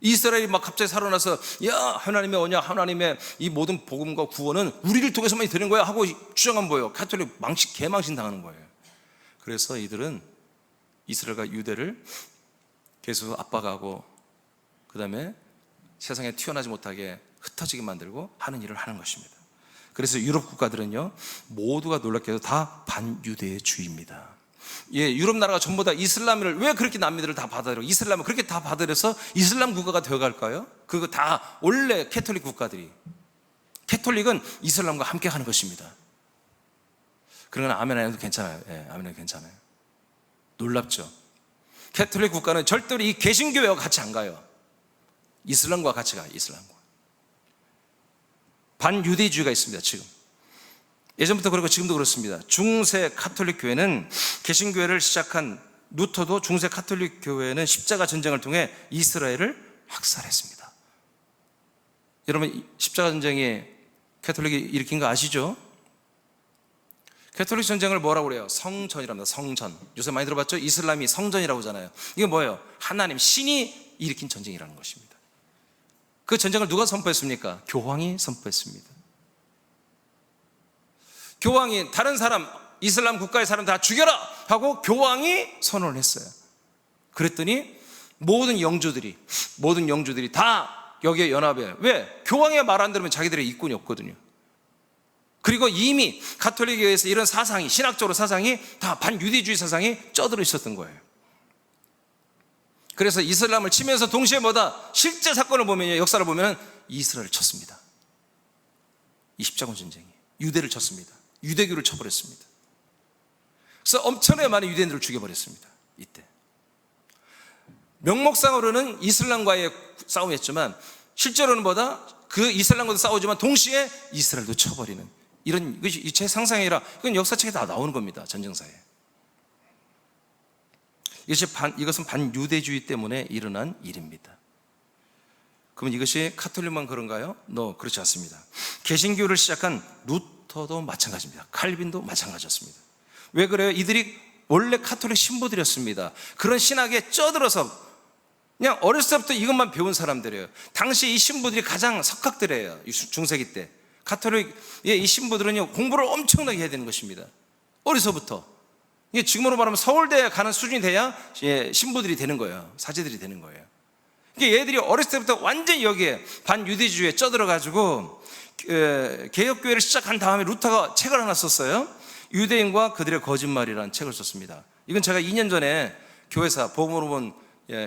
이스라엘이 막 갑자기 살아나서 야, 하나님의 언약, 하나님의 이 모든 복음과 구원은 우리를 통해서만 되는 거야 하고 주장하면 뭐예요? 가톨릭 개망신 당하는 거예요. 그래서 이들은 이스라엘과 유대를 계속 압박하고 그 다음에 세상에 튀어나지 못하게 흩어지게 만들고 하는 일을 하는 것입니다. 그래서 유럽 국가들은요, 모두가 놀랍게도 다 반유대주의입니다. 예, 유럽 나라가 전부 다 이슬람을 왜 그렇게 남미들을 다 받아들여? 이슬람을 그렇게 다 받아들여서 이슬람 국가가 되어갈까요? 그거 다 원래 캐톨릭 국가들이. 캐톨릭은 이슬람과 함께 하는 것입니다. 그런 건 아멘 안 해도 괜찮아요. 예, 아멘 안 해도 괜찮아요. 놀랍죠? 캐톨릭 국가는 절대로 이 개신교회와 같이 안 가요. 이슬람과 같이 가요. 이슬람과. 반유대주의가 있습니다. 지금. 예전부터 그렇고 지금도 그렇습니다. 중세 가톨릭 교회는 개신교회를 시작한 루터도 중세 가톨릭 교회는 십자가 전쟁을 통해 이스라엘을 학살했습니다. 여러분, 십자가 전쟁이 가톨릭이 일으킨 거 아시죠? 가톨릭 전쟁을 뭐라고 그래요? 성전이랍니다. 성전. 요새 많이 들어봤죠? 이슬람이 성전이라고 하잖아요. 이게 뭐예요? 하나님, 신이 일으킨 전쟁이라는 것입니다. 그 전쟁을 누가 선포했습니까? 교황이 선포했습니다. 교황이 다른 사람, 이슬람 국가의 사람 다 죽여라 하고 교황이 선언을 했어요. 그랬더니 모든 영주들이 다 여기에 연합해요. 왜? 교황의 말 안 들으면 자기들의 이권이 없거든요. 그리고 이미 가톨릭에서 이런 사상이, 신학적으로 사상이 다 반유대주의 사상이 쩌들어 있었던 거예요. 그래서 이슬람을 치면서 동시에 뭐다? 실제 사건을 보면요, 역사를 보면 이스라엘을 쳤습니다. 이 십자군 전쟁이 유대를 쳤습니다. 유대교를 쳐버렸습니다. 그래서 엄청나게 많은 유대인들을 죽여버렸습니다. 이때 명목상으로는 이슬람과의 싸움이었지만 실제로는 뭐다? 그 이슬람과도 싸우지만 동시에 이스라엘도 쳐버리는, 이런, 이것이 제 상상이 아니라 이건 역사책에 다 나오는 겁니다. 전쟁사에. 이것은 반유대주의 때문에 일어난 일입니다. 그러면 이것이 가톨릭만 그런가요? 그렇지 않습니다. 개신교를 시작한 루터도 마찬가지입니다. 칼빈도 마찬가지였습니다. 왜 그래요? 이들이 원래 가톨릭 신부들이었습니다. 그런 신학에 쩌들어서 그냥 어렸을 때부터 이것만 배운 사람들이에요. 당시 이 신부들이 가장 석학들이에요. 중세기 때 가톨릭의 이 신부들은요, 공부를 엄청나게 해야 되는 것입니다. 어려서부터. 이게 지금으로 말하면 서울대에 가는 수준이 돼야 신부들이 되는 거예요. 사제들이 되는 거예요. 이게 얘들이 어렸을 때부터 완전히 여기에 반유대주의에 쩌들어가지고 개혁교회를 시작한 다음에 루터가 책을 하나 썼어요. 유대인과 그들의 거짓말이라는 책을 썼습니다. 이건 제가 2년 전에 교회사, 복음으로 본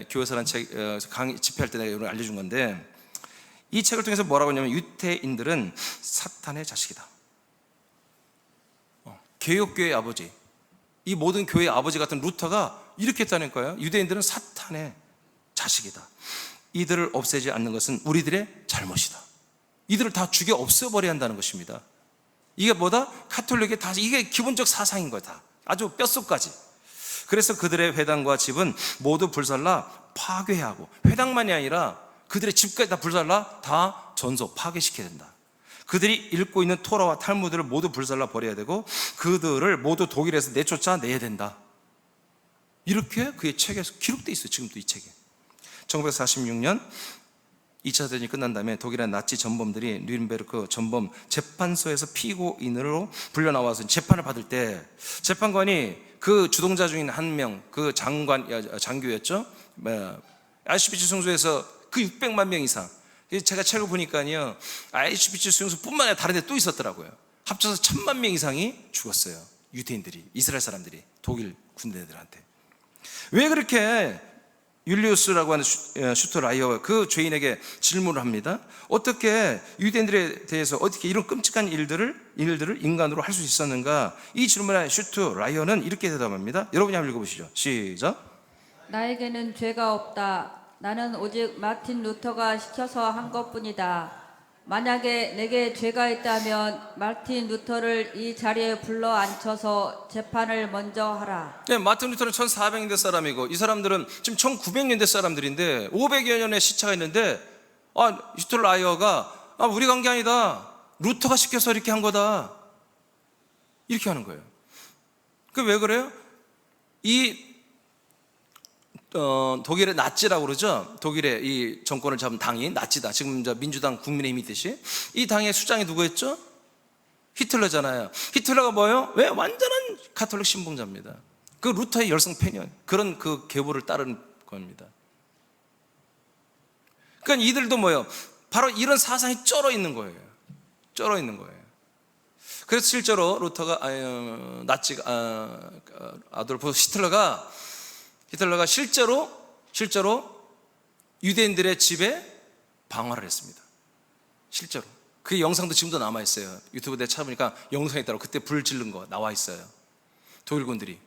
교회사라는 책 강의 집회할 때 내가 이걸 알려준 건데, 이 책을 통해서 뭐라고 하냐면 유대인들은 사탄의 자식이다. 개혁교회의 아버지, 이 모든 교회의 아버지 같은 루터가 이렇게 했다는 거예요. 유대인들은 사탄의 자식이다. 이들을 없애지 않는 것은 우리들의 잘못이다. 이들을 다 죽여 없애버려야 한다는 것입니다. 이게 뭐다? 가톨릭의 다 이게 기본적 사상인 거다. 아주 뼛속까지. 그래서 그들의 회당과 집은 모두 불살라 파괴하고, 회당만이 아니라 그들의 집까지 다 불살라 다 전소 파괴시켜야 된다. 그들이 읽고 있는 토라와 탈무드를 모두 불살라 버려야 되고 그들을 모두 독일에서 내쫓아내야 된다. 이렇게 그의 책에서 기록되어 있어요. 지금도 이 책에. 1946년 2차 대전이 끝난 다음에 독일의 나치 전범들이 뉘른베르크 전범 재판소에서 피고인으로 불려 나와서 재판을 받을 때 재판관이 그 주동자 중인 한 명, 그 장교였죠. 아이슈비츠 성소에서 그 600만 명 이상, 제가 책을 보니까요, 아이슈비츠 수용소뿐만 아니라 다른 데 또 있었더라고요. 합쳐서 1000만 명 이상이 죽었어요. 유대인들이, 이스라엘 사람들이 독일 군대들한테. 왜 그렇게 율리우스라고 하는 슈터 라이어가 그 죄인에게 질문을 합니다. 어떻게 유대인들에 대해서 어떻게 이런 끔찍한 일들을 인간으로 할 수 있었는가? 이 질문에 슈터 라이어는 이렇게 대답합니다. 여러분이 한번 읽어보시죠. 시작. 나에게는 죄가 없다. 나는 오직 마틴 루터가 시켜서 한 것뿐이다. 만약에 내게 죄가 있다면 마틴 루터를 이 자리에 불러 앉혀서 재판을 먼저 하라. 네, 마틴 루터는 1400년대 사람이고 이 사람들은 지금 1900년대 사람들인데 500여 년의 시차가 있는데 슈터 라이어가 우리가 한 게 아니다. 루터가 시켜서 이렇게 한 거다. 이렇게 하는 거예요. 그 왜 그래요? 독일의 나치라고 그러죠. 독일의 이 정권을 잡은 당이 나치다. 지금 민주당 국민의힘 있듯이 이 당의 수장이 누구였죠? 히틀러잖아요. 히틀러가 뭐예요? 왜? 완전한 가톨릭 신봉자입니다. 그 루터의 열성 팬이에요. 그런 그 계보를 따르는 겁니다. 그러니까 이들도 뭐예요? 바로 이런 사상이 쩔어 있는 거예요. 쩔어 있는 거예요. 그래서 실제로 루터가 아돌프 히틀러가 실제로 유대인들의 집에 방화를 했습니다. 실제로. 그 영상도 지금도 남아있어요. 유튜브에 내가 찾아보니까 영상이 있더라고. 그때 불 지른 거 나와 있어요. 독일군들이.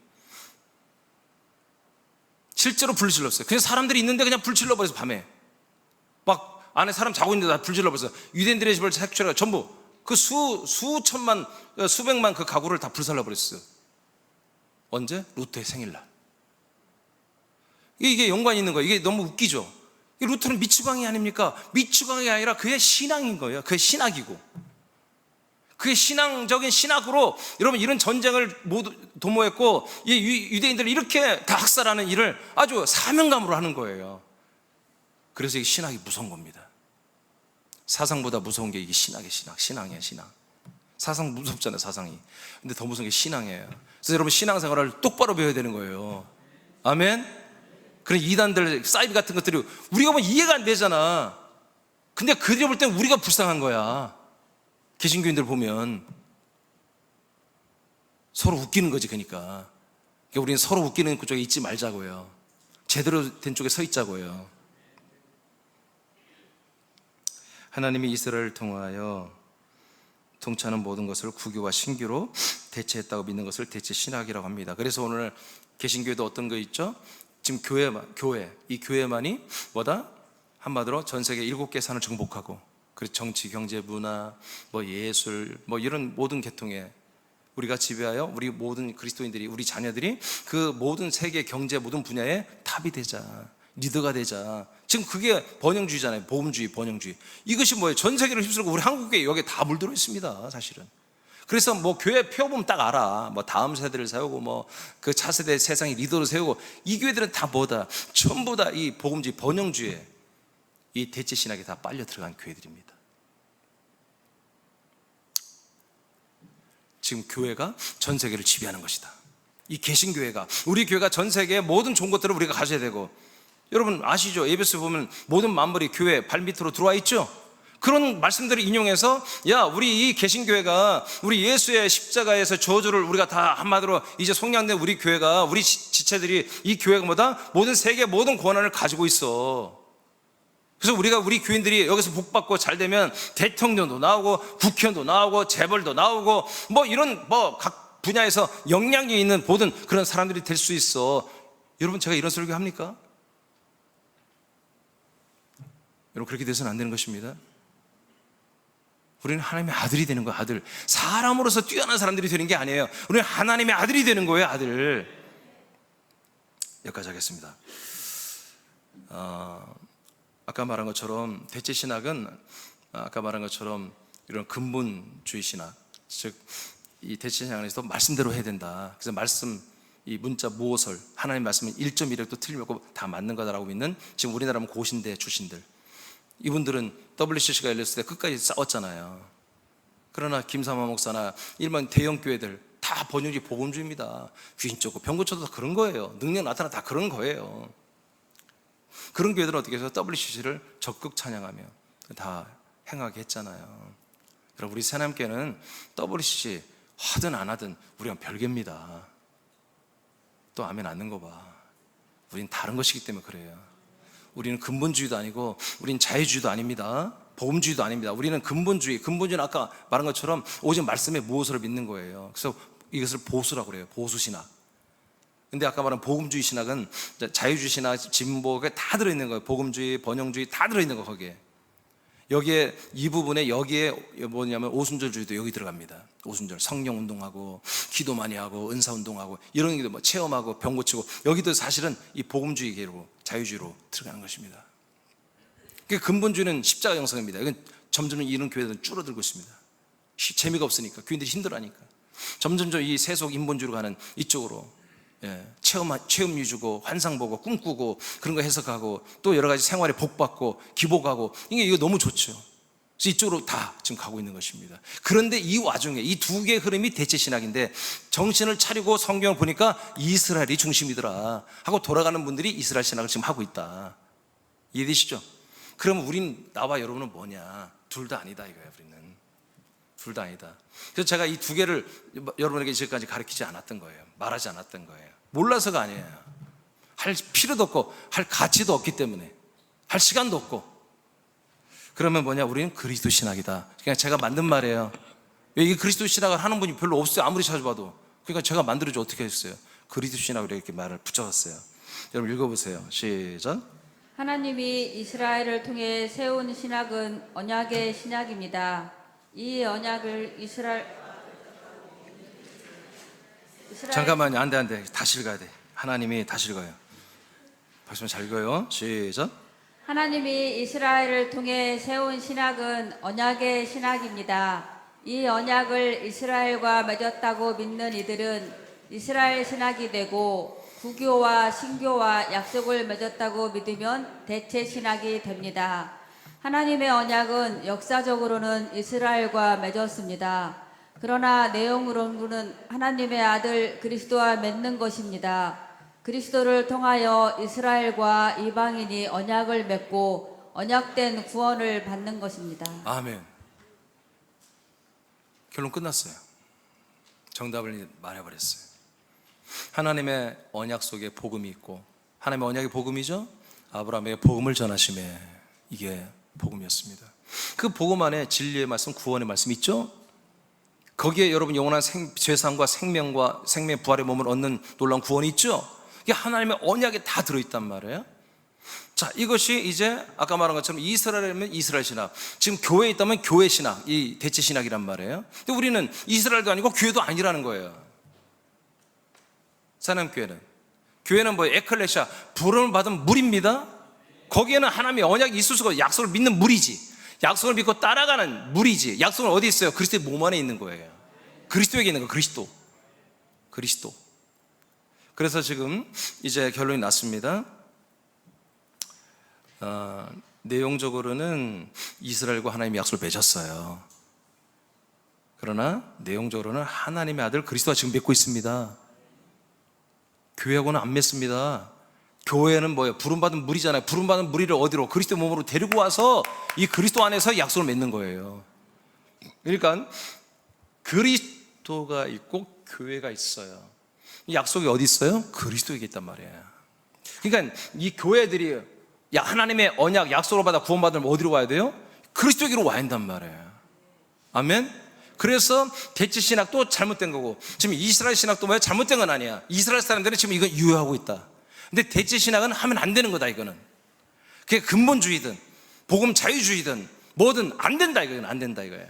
실제로 불 질렀어요. 그냥 사람들이 있는데 그냥 불 질러버려서 밤에. 막 안에 사람 자고 있는데 다 불 질러버려서 유대인들의 집을 색출해서 전부 그 수천만, 수백만 그 가구를 다 불살라버렸어요. 언제? 루터의 생일날. 이게 연관이 있는 거예요. 이게 너무 웃기죠. 루터는 미치광이 아닙니까? 미치광이 아니라 그의 신앙인 거예요. 그의 신학이고. 그게 신앙적인 신학으로 여러분 이런 전쟁을 모두 도모했고 이 유대인들을 이렇게 다 학살하는 일을 아주 사명감으로 하는 거예요. 그래서 이게 신학이 무서운 겁니다. 사상보다 무서운 게 이게 신앙이에요. 신앙. 사상 무섭잖아요, 사상이. 근데 더 무서운 게 신앙이에요. 그래서 여러분 신앙생활을 똑바로 배워야 되는 거예요. 아멘. 그런 이단들, 사이비 같은 것들이 우리가 보면 이해가 안 되잖아. 근데 그들이 볼 땐 우리가 불쌍한 거야. 개신교인들 보면 서로 웃기는 거지. 그러니까 우리는 서로 웃기는 그쪽에 있지 말자고요. 제대로 된 쪽에 서 있자고요. 하나님이 이스라엘을 통하여 통치하는 모든 것을 구교와 신교로 대체했다고 믿는 것을 대체 신학이라고 합니다. 그래서 오늘 개신교에도 어떤 거 있죠? 지금 이 교회만이 뭐다? 한마디로 전 세계 7개 산을 정복하고, 그리고 정치, 경제, 문화, 뭐 예술, 뭐 이런 모든 계통에 우리가 지배하여 우리 모든 그리스도인들이, 우리 자녀들이 그 모든 세계 경제 모든 분야에 탑이 되자, 리더가 되자. 지금 그게 번영주의잖아요. 보험주의, 번영주의. 이것이 뭐예요? 전 세계를 휩쓸고 우리 한국에 여기에 다 물들어 있습니다, 사실은. 그래서 뭐 교회 펴보면 딱 알아. 뭐 다음 세대를 세우고 뭐 그 차세대 세상의 리더를 세우고, 이 교회들은 다 뭐다? 전부 다 이 복음주의, 번영주의에 이 대체 신학에 다 빨려 들어간 교회들입니다. 지금 교회가 전 세계를 지배하는 것이다. 이 개신교회가, 우리 교회가 전 세계의 모든 좋은 것들을 우리가 가져야 되고, 여러분 아시죠? 에베소 보면 모든 만물이 교회 발밑으로 들어와 있죠? 그런 말씀들을 인용해서, 야, 우리 이 개신교회가 우리 예수의 십자가에서 저주를 우리가 다 한마디로 이제 속량된 우리 교회가, 우리 지체들이, 이 교회가 뭐다? 모든 세계 모든 권한을 가지고 있어. 그래서 우리 교인들이 여기서 복받고 잘 되면 대통령도 나오고 국회의원도 나오고 재벌도 나오고 뭐 이런 뭐 각 분야에서 영향력이 있는 모든 그런 사람들이 될 수 있어. 여러분, 제가 이런 설교 합니까? 여러분, 그렇게 돼서는 안 되는 것입니다. 우리는 하나님의 아들이 되는 거예요. 아들. 사람으로서 뛰어난 사람들이 되는 게 아니에요. 우리는 하나님의 아들이 되는 거예요. 아들. 여기까지 하겠습니다. 아까 말한 것처럼 대체 신학은, 아까 말한 것처럼 이런 근본주의 신학, 즉 이 대체 신학 안에서도 말씀대로 해야 된다. 그래서 말씀, 이 문자 모호설, 하나님 말씀은 1.1획도 틀림없고 다 맞는 거다라고 믿는, 지금 우리나라면 고신대 출신들, 이분들은 WCC가 열렸을 때 끝까지 싸웠잖아요. 그러나 김삼화 목사나 일반 대형 교회들 다 번영주의 복음주의입니다. 귀신 쫓고 병고 쳐도 다 그런 거예요. 능력 나타나 다 그런 거예요. 그런 교회들은 어떻게 해서 WCC를 적극 찬양하며 다 행하게 했잖아요. 여러분, 우리 새남교회는 WCC 하든 안 하든 우리가 별개입니다. 또 아멘 않는 거 봐. 우린 다른 것이기 때문에 그래요. 우리는 근본주의도 아니고 우리는 자유주의도 아닙니다. 복음주의도 아닙니다. 우리는 근본주의는 아까 말한 것처럼 오직 말씀의 무엇을 믿는 거예요. 그래서 이것을 보수라고 그래요. 보수신학. 근데 아까 말한 복음주의 신학은 자유주의 신학, 진보가 다 들어있는 거예요. 복음주의, 번영주의 다 들어있는 거 거기에. 여기에 이 부분에 여기에 뭐냐면 오순절주의도 여기 들어갑니다. 오순절 성령 운동하고 기도 많이 하고 은사 운동하고 이런 게 뭐 체험하고 병 고치고, 여기도 사실은 이 복음주의계로 자유주의로 들어가는 것입니다. 그러니까 근본주의는 십자가 영성입니다. 이건 점점 이런 교회들은 줄어들고 있습니다. 재미가 없으니까, 교인들이 힘들어하니까 점점 이 세속 인본주의로 가는 이쪽으로, 체험 위주고 환상 보고 꿈꾸고 그런 거 해석하고 또 여러 가지 생활에 복 받고 기복하고, 이거 너무 좋죠. 그래서 이쪽으로 다 지금 가고 있는 것입니다. 그런데 이 와중에 이 두 개의 흐름이 대체 신학인데, 정신을 차리고 성경을 보니까 이스라엘이 중심이더라 하고 돌아가는 분들이 이스라엘 신학을 지금 하고 있다. 이해되시죠? 그러면 우린, 나와 여러분은 뭐냐? 둘 다 아니다 이거예요. 우리는 둘 다 아니다. 그래서 제가 이 두 개를 여러분에게 지금까지 가르치지 않았던 거예요. 말하지 않았던 거예요. 몰라서가 아니에요. 할 필요도 없고 할 가치도 없기 때문에, 할 시간도 없고. 그러면 뭐냐? 우리는 그리스도 신학이다. 그냥 제가 만든 말이에요. 이 그리스도 신학을 하는 분이 별로 없어요. 아무리 찾아봐도. 그러니까 제가 만들어줘 어떻게 했어요? 그리스도 신학으로 이렇게 말을 붙여왔어요. 여러분 읽어보세요. 시작. 하나님이 이스라엘을 통해 세운 신학은 언약의 신학입니다. 이 언약을 이스라엘 잠깐만요. 안 돼. 다시 읽어야 돼. 하나님이 다시 읽어요. 박수만 잘 읽어요. 시작. 하나님이 이스라엘을 통해 세운 신학은 언약의 신학입니다. 이 언약을 이스라엘과 맺었다고 믿는 이들은 이스라엘 신학이 되고 구교와 신교와 약속을 맺었다고 믿으면 대체 신학이 됩니다. 하나님의 언약은 역사적으로는 이스라엘과 맺었습니다. 그러나 내용으로는 하나님의 아들 그리스도와 맺는 것입니다. 그리스도를 통하여 이스라엘과 이방인이 언약을 맺고 언약된 구원을 받는 것입니다. 아멘. 결론 끝났어요. 정답을 말해버렸어요. 하나님의 언약 속에 복음이 있고, 하나님의 언약이 복음이죠. 아브라함에게 복음을 전하심에 이게 복음이었습니다. 그 복음 안에 진리의 말씀, 구원의 말씀 있죠. 거기에 여러분 영원한 죄상과 생명과 생명의 부활의 몸을 얻는 놀라운 구원이 있죠. 이게 하나님의 언약에 다 들어있단 말이에요. 자, 이것이 이제 아까 말한 것처럼 이스라엘이면 이스라엘 신학, 지금 교회에 있다면 교회 신학, 이 대체 신학이란 말이에요. 근데 우리는 이스라엘도 아니고 교회도 아니라는 거예요. 사람교회는, 교회는 뭐 에클레시아, 부름을 받은 무리입니다. 거기에는 하나님의 언약이 있을 수가, 약속을 믿는 무리지, 약속을 믿고 따라가는 무리지. 약속은 어디 있어요? 그리스도의 몸 안에 있는 거예요. 그리스도에게 있는 거, 그리스도. 그래서 지금 이제 결론이 났습니다. 내용적으로는 이스라엘과 하나님의 약속을 맺었어요. 그러나 내용적으로는 하나님의 아들 그리스도와 지금 맺고 있습니다. 교회하고는 안 맺습니다. 교회는 뭐예요? 부름받은 무리잖아요. 부름받은 무리를 어디로? 그리스도 몸으로 데리고 와서 이 그리스도 안에서 약속을 맺는 거예요. 그러니까 그리스도가 있고 교회가 있어요. 이 약속이 어디 있어요? 그리스도에게 있단 말이에요. 그러니까 이 교회들이 하나님의 언약, 약속을 받아 구원받으면 어디로 와야 돼요? 그리스도에게로 와야 한단 말이에요. 아멘? 그래서 대체 신학도 잘못된 거고, 지금 이스라엘 신학도 뭐야? 잘못된 건 아니야. 이스라엘 사람들은 지금 이거 유효하고 있다. 근데 대체 신학은 하면 안 되는 거다, 이거는. 그게 근본주의든 복음 자유주의든 뭐든 안 된다, 이거는. 안 된다, 이거야.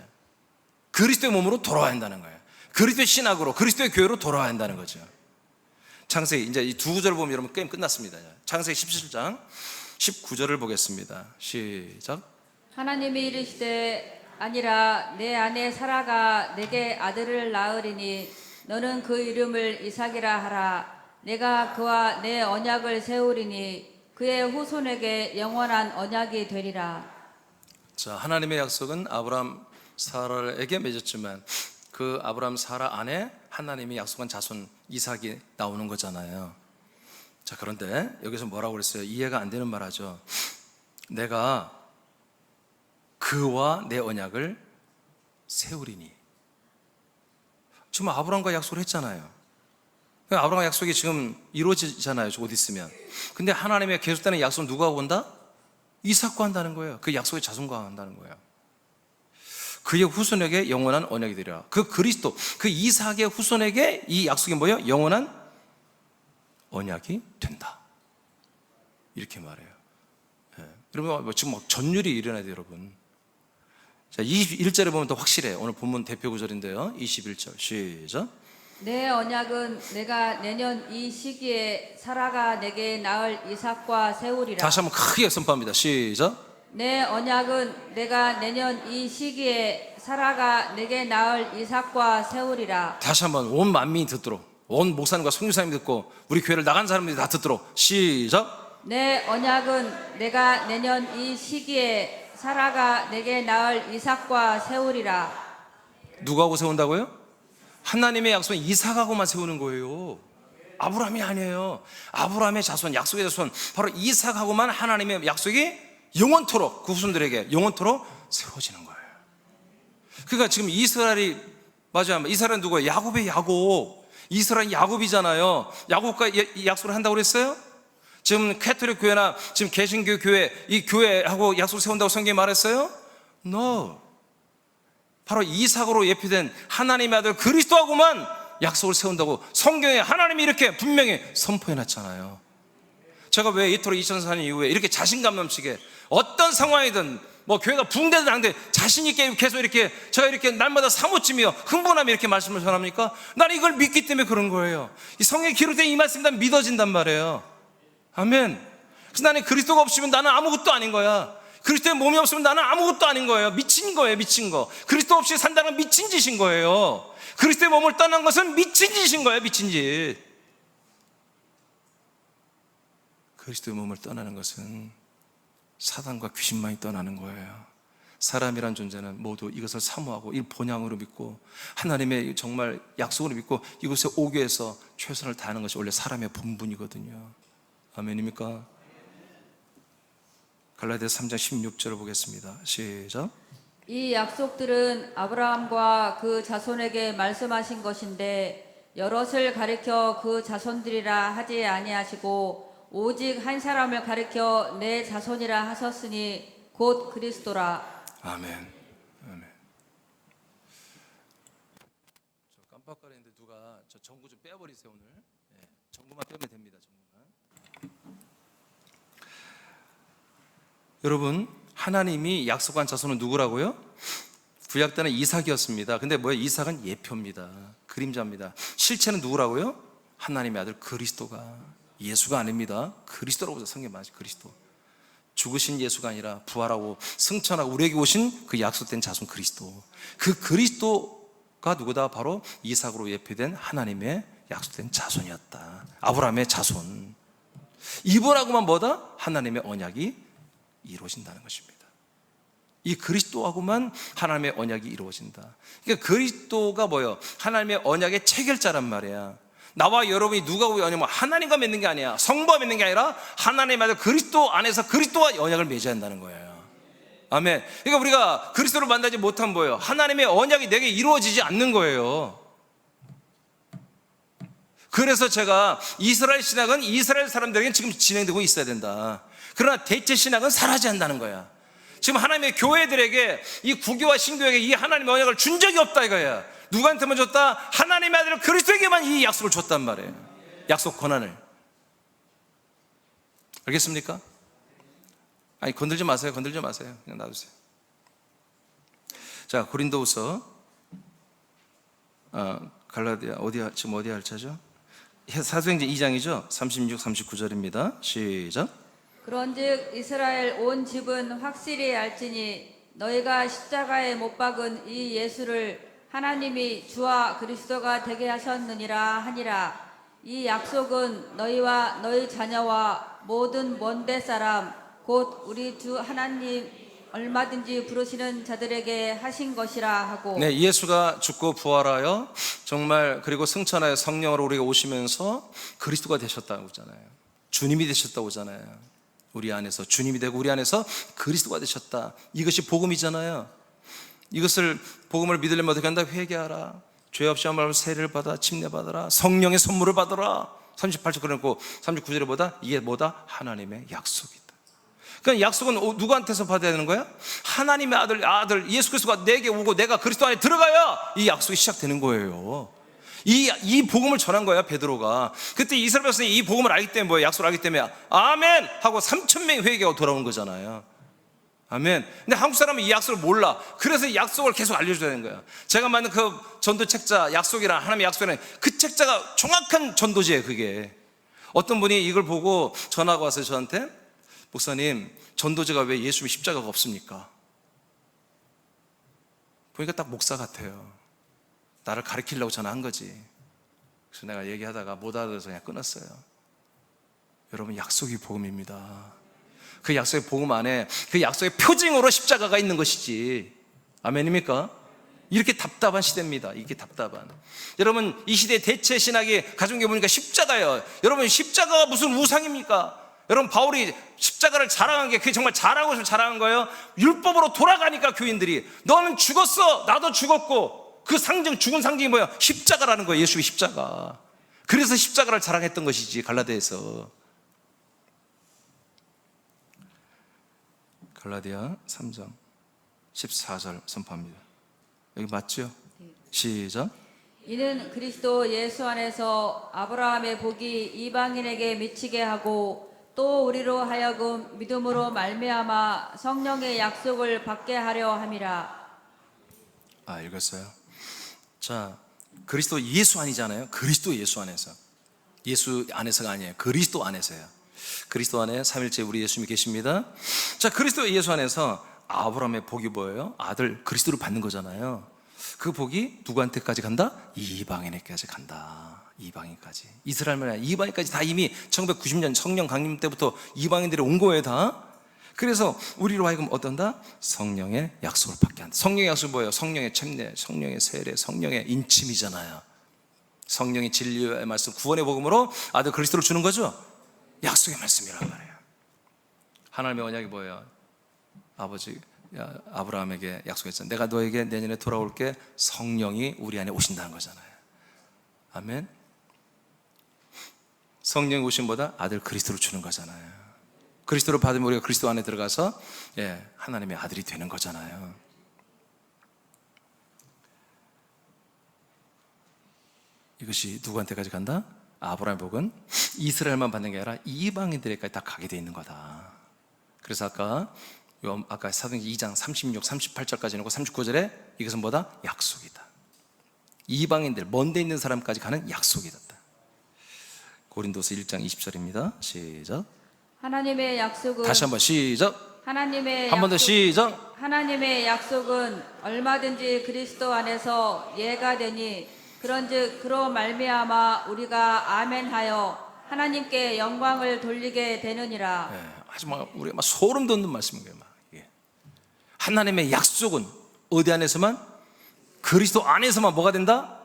그리스도의 몸으로 돌아와야 한다는 거예요. 그리스도의 신학으로, 그리스도의 교회로 돌아와야 한다는 거죠. 창세기, 이제 이 두 구절 보면 여러분 게임 끝났습니다. 창세기 17장 19절을 보겠습니다. 시작. 하나님이 이르시되 아니라 내 아내 사라가 내게 아들을 낳으리니 너는 그 이름을 이삭이라 하라. 내가 그와 내 언약을 세우리니 그의 후손에게 영원한 언약이 되리라. 자, 하나님의 약속은 아브라함 사라에게 맺었지만 그 아브라함 사라 안에 하나님이 약속한 자손 이삭이 나오는 거잖아요. 자, 그런데 여기서 뭐라고 그랬어요? 이해가 안 되는 말 하죠. 내가 그와 내 언약을 세우리니. 지금 아브라함과 약속을 했잖아요. 아브라함 약속이 지금 이루어지잖아요. 곧 있으면. 근데 하나님의 계속되는 약속은 누가 온다? 이삭과 한다는 거예요. 그 약속의 자손과 한다는 거예요. 그의 후손에게 영원한 언약이 되리라. 그 그리스도, 그 이삭의 후손에게 이 약속이 뭐예요? 영원한 언약이 된다. 이렇게 말해요. 예. 여러분, 지금 막 전율이 일어나야 돼요, 여러분. 자, 21절에 보면 더 확실해요. 오늘 본문 대표 구절인데요. 21절 시작. 내 언약은 내가 내년 이 시기에 사라가 내게 낳을 이삭과 세우리라. 다시 한번 크게 선포합니다. 시작. 내 언약은 내가 내년 이 시기에 사라가 내게 낳을 이삭과 세우리라. 다시 한번 온 만민이 듣도록, 온 목사님과 선교사님이 듣고 우리 교회를 나간 사람들이 다 듣도록 시작. 내 언약은 내가 내년 이 시기에 사라가 내게 낳을 이삭과 세우리라. 누구하고 세운다고요? 하나님의 약속은 이삭하고만 세우는 거예요. 아브라함이 아니에요. 아브라함의 자손, 약속의 자손, 바로 이삭하고만 하나님의 약속이 영원토록, 그 후손들에게 영원토록 세워지는 거예요. 그러니까 지금 이스라엘이, 맞아요, 이스라엘은 누구예요? 야곱의 야곱. 이스라엘 야곱이잖아요. 야곱과 약속을 한다고 그랬어요? 지금 캐톨릭 교회나 지금 개신교 교회, 이 교회하고 약속을 세운다고 성경이 말했어요? No. 바로 이삭으로 예표된 하나님의 아들 그리스도하고만 약속을 세운다고 성경에 하나님이 이렇게 분명히 선포해 놨잖아요. 제가 왜 이토록 2004년 이후에 이렇게 자신감 넘치게 어떤 상황이든 뭐 교회가 붕대든 안 돼 자신 있게 계속 이렇게 제가 이렇게 날마다 사모치며 흥분하며 이렇게 말씀을 전합니까? 나는 이걸 믿기 때문에 그런 거예요. 이 성경에 기록된 이 말씀이 다 믿어진단 말이에요. 아멘. 그래서 나는 그리스도가 없으면 나는 아무것도 아닌 거야. 그리스도의 몸이 없으면 나는 아무것도 아닌 거예요. 미친 거예요, 미친 거. 그리스도 없이 산다는 건 미친 짓인 거예요. 그리스도의 몸을 떠난 것은 미친 짓인 거예요, 미친 짓. 그리스도의 몸을 떠나는 것은 사단과 귀신만이 떠나는 거예요. 사람이란 존재는 모두 이것을 사모하고 이 본향으로 믿고 하나님의 정말 약속으로 믿고 이곳에 오기 위해서 최선을 다하는 것이 원래 사람의 본분이거든요. 아멘입니까? 갈라디아서 3장 16절을 보겠습니다. 시작. 이 약속들은 아브라함과 그 자손에게 말씀하신 것인데 여럿을 가리켜 그 자손들이라 하지 아니하시고 오직 한 사람을 가리켜 내 자손이라 하셨으니 곧 그리스도라. 아멘. 아멘. 저 깜빡거리는데 누가 저 전구 좀 빼버리세요 오늘. 네, 전구만 빼면 됩니다. 전구만. 여러분, 하나님이 약속한 자손은 누구라고요? 구약 때는 이삭이었습니다. 근데 뭐예요? 이삭은 예표입니다. 그림자입니다. 실체는 누구라고요? 하나님의 아들 그리스도가, 예수가 아닙니다. 그리스도라고 해서 성경 말하죠. 그리스도. 죽으신 예수가 아니라 부활하고 승천하고 우리에게 오신 그 약속된 자손 그리스도. 그 그리스도가 누구다? 바로 이삭으로 예표된 하나님의 약속된 자손이었다. 아브라함의 자손. 이분하고만 뭐다? 하나님의 언약이 이루어진다는 것입니다. 이 그리스도하고만 하나님의 언약이 이루어진다. 그러니까 그리스도가 뭐예요? 하나님의 언약의 체결자란 말이야. 나와 여러분이 누가 언약을 하나님과 맺는 게 아니야. 성부와 맺는 게 아니라 하나님의 아들 그리스도 안에서 그리스도와 언약을 맺어야 한다는 거예요. 아멘. 그러니까 우리가 그리스도를 만나지 못하면 뭐예요? 하나님의 언약이 내게 이루어지지 않는 거예요. 그래서 제가 이스라엘 신학은 이스라엘 사람들에게 지금 진행되고 있어야 된다. 그러나 대체 신학은 사라져야 한다는 거야. 지금 하나님의 교회들에게 이 구교와 신교에게 이 하나님의 언약을 준 적이 없다 이거야. 누구한테만 줬다? 하나님의 아들 그리스도에게만 이 약속을 줬단 말이에요. 약속 권한을. 알겠습니까? 아니 건들지 마세요. 건들지 마세요. 그냥 놔두세요. 자, 고린도후서 갈라디아 지금 어디 할차죠? 사도행전 2장이죠. 36, 39절입니다. 시작. 그런즉 이스라엘 온 집은 확실히 알지니 너희가 십자가에 못 박은 이 예수를 하나님이 주와 그리스도가 되게 하셨느니라 하니라. 이 약속은 너희와 너희 자녀와 모든 먼데 사람 곧 우리 주 하나님 얼마든지 부르시는 자들에게 하신 것이라 하고. 네, 예수가 죽고 부활하여 정말 그리고 승천하여 성령으로 우리가 오시면서 그리스도가 되셨다고 하잖아요. 주님이 되셨다고 하잖아요. 우리 안에서 주님이 되고 우리 안에서 그리스도가 되셨다. 이것이 복음이잖아요. 이것을 복음을 믿으려면 어떻게 한다? 회개하라. 죄 없이 한 말로 세례를 받아 침례받아라. 성령의 선물을 받아라. 38절 그러고 39절에 보다 이게 뭐다? 하나님의 약속이다. 그러니까 약속은 누구한테서 받아야 되는 거야? 하나님의 아들 예수 그리스도가 내게 오고 내가 그리스도 안에 들어가야 이 약속이 시작되는 거예요. 이 복음을 전한 거야 베드로가. 그때 이스라엘 백성이 이 복음을 알기 때문에 뭐야? 약속을 알기 때문에 아멘 하고 3,000명이 회개하고 돌아온 거잖아요. 아멘. 근데 한국 사람은 이 약속을 몰라. 그래서 이 약속을 계속 알려줘야 되는 거야. 제가 만든 그 전도 책자 약속이란 하나님의 약속이란 그 책자가 정확한 전도지예요. 그게 어떤 분이 이걸 보고 전화가 와서 저한테 목사님 전도지가 왜 예수님의 십자가가 없습니까? 보니까 딱 목사 같아요. 나를 가르치려고 전화한 거지. 그래서 내가 얘기하다가 못 알아들어서 그냥 끊었어요. 여러분 약속이 복음입니다. 그 약속의 복음 안에 그 약속의 표징으로 십자가가 있는 것이지. 아멘입니까? 이렇게 답답한 시대입니다. 이게 답답한. 여러분 이 시대의 대체 신학이 가진 게 보니까 십자가예요. 여러분 십자가가 무슨 우상입니까? 여러분 바울이 십자가를 자랑한 게 그게 정말 자랑한 것을 자랑한 거예요. 율법으로 돌아가니까 교인들이 너는 죽었어 나도 죽었고 그 상징 죽은 상징이 뭐야? 십자가라는 거예요. 예수의 십자가. 그래서 십자가를 자랑했던 것이지 갈라디아에서. 갈라디아 3장 14절 선포합니다. 여기 맞죠? 시작. 이는 그리스도 예수 안에서 아브라함의 복이 이방인에게 미치게 하고 또 우리로 하여금 믿음으로 말미암아 성령의 약속을 받게 하려 함이라. 읽었어요. 자, 그리스도 예수 아니잖아요. 그리스도 예수 안에서. 예수 안에서가 아니에요. 그리스도 안에서요. 그리스도 안에 삼일째 우리 예수님이 계십니다. 자, 그리스도 예수 안에서 아브라함의 복이 뭐예요? 아들 그리스도를 받는 거잖아요. 그 복이 누구한테까지 간다? 이방인에게까지 간다. 이방인까지. 이스라엘만 아니라 이방인까지 다 이미 1990년 성령 강림 때부터 이방인들이 온 거예요, 다. 그래서 우리로 하여금 어떤다? 성령의 약속을 받게 한다. 성령의 약속은 뭐예요? 성령의 챔내, 성령의 세례, 성령의 인침이잖아요. 성령의 진리의 말씀, 구원의 복음으로 아들 그리스도를 주는 거죠. 약속의 말씀이란 말이에요. 하나님의 언약이 뭐예요? 아버지 아브라함에게 약속했잖아요. 내가 너에게 내년에 돌아올게. 성령이 우리 안에 오신다는 거잖아요. 아멘. 성령이 오심보다 아들 그리스도를 주는 거잖아요. 그리스도를 받으면 우리가 그리스도 안에 들어가서 하나님의 아들이 되는 거잖아요. 이것이 누구한테까지 간다? 아브라함의 복은 이스라엘만 받는 게 아니라 이방인들에게까지 다 가게 돼 있는 거다. 그래서 아까 사도행전 2장 36, 38절까지 놓고 39절에 이것은 뭐다? 약속이다. 이방인들, 먼 데 있는 사람까지 가는 약속이다. 고린도서 1장 20절입니다. 시작. 하나님의 약속은 다시 한번 시작. 하나님의 한 번 더 시작. 하나님의 약속은 얼마든지 그리스도 안에서 예가 되니 그런즉 그로 말미암아 우리가 아멘하여 하나님께 영광을 돌리게 되느니라. 아주 막 우리가 막 소름 돋는 말씀인 거예요. 하나님의 약속은 어디 안에서만? 그리스도 안에서만 뭐가 된다?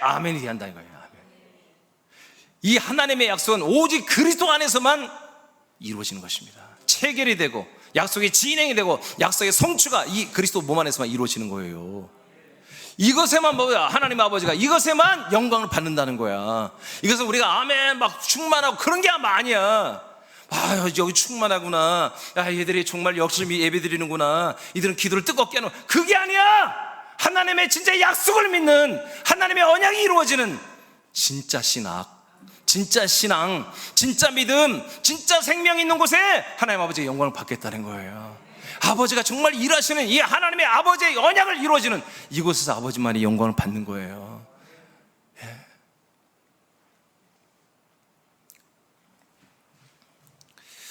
아멘이 된다 이거예요. 아멘. 이 하나님의 약속은 오직 그리스도 안에서만 이루어지는 것입니다. 체결이 되고 약속이 진행이 되고 약속의 성취가 이 그리스도 몸 안에서만 이루어지는 거예요. 이것에만 뭐야? 하나님 아버지가 이것에만 영광을 받는다는 거야. 이것은 우리가 아멘 막 충만하고 그런 게 아니야. 여기 충만하구나. 얘들이 정말 열심히 예배 드리는구나. 이들은 기도를 뜨겁게 하는, 그게 아니야. 하나님의 진짜 약속을 믿는, 하나님의 언약이 이루어지는 진짜 신학, 진짜 신앙, 진짜 믿음, 진짜 생명이 있는 곳에 하나님 아버지의 영광을 받겠다는 거예요. 아버지가 정말 일하시는 이 하나님의 아버지의 언약을 이루어지는 이곳에서 아버지만이 영광을 받는 거예요.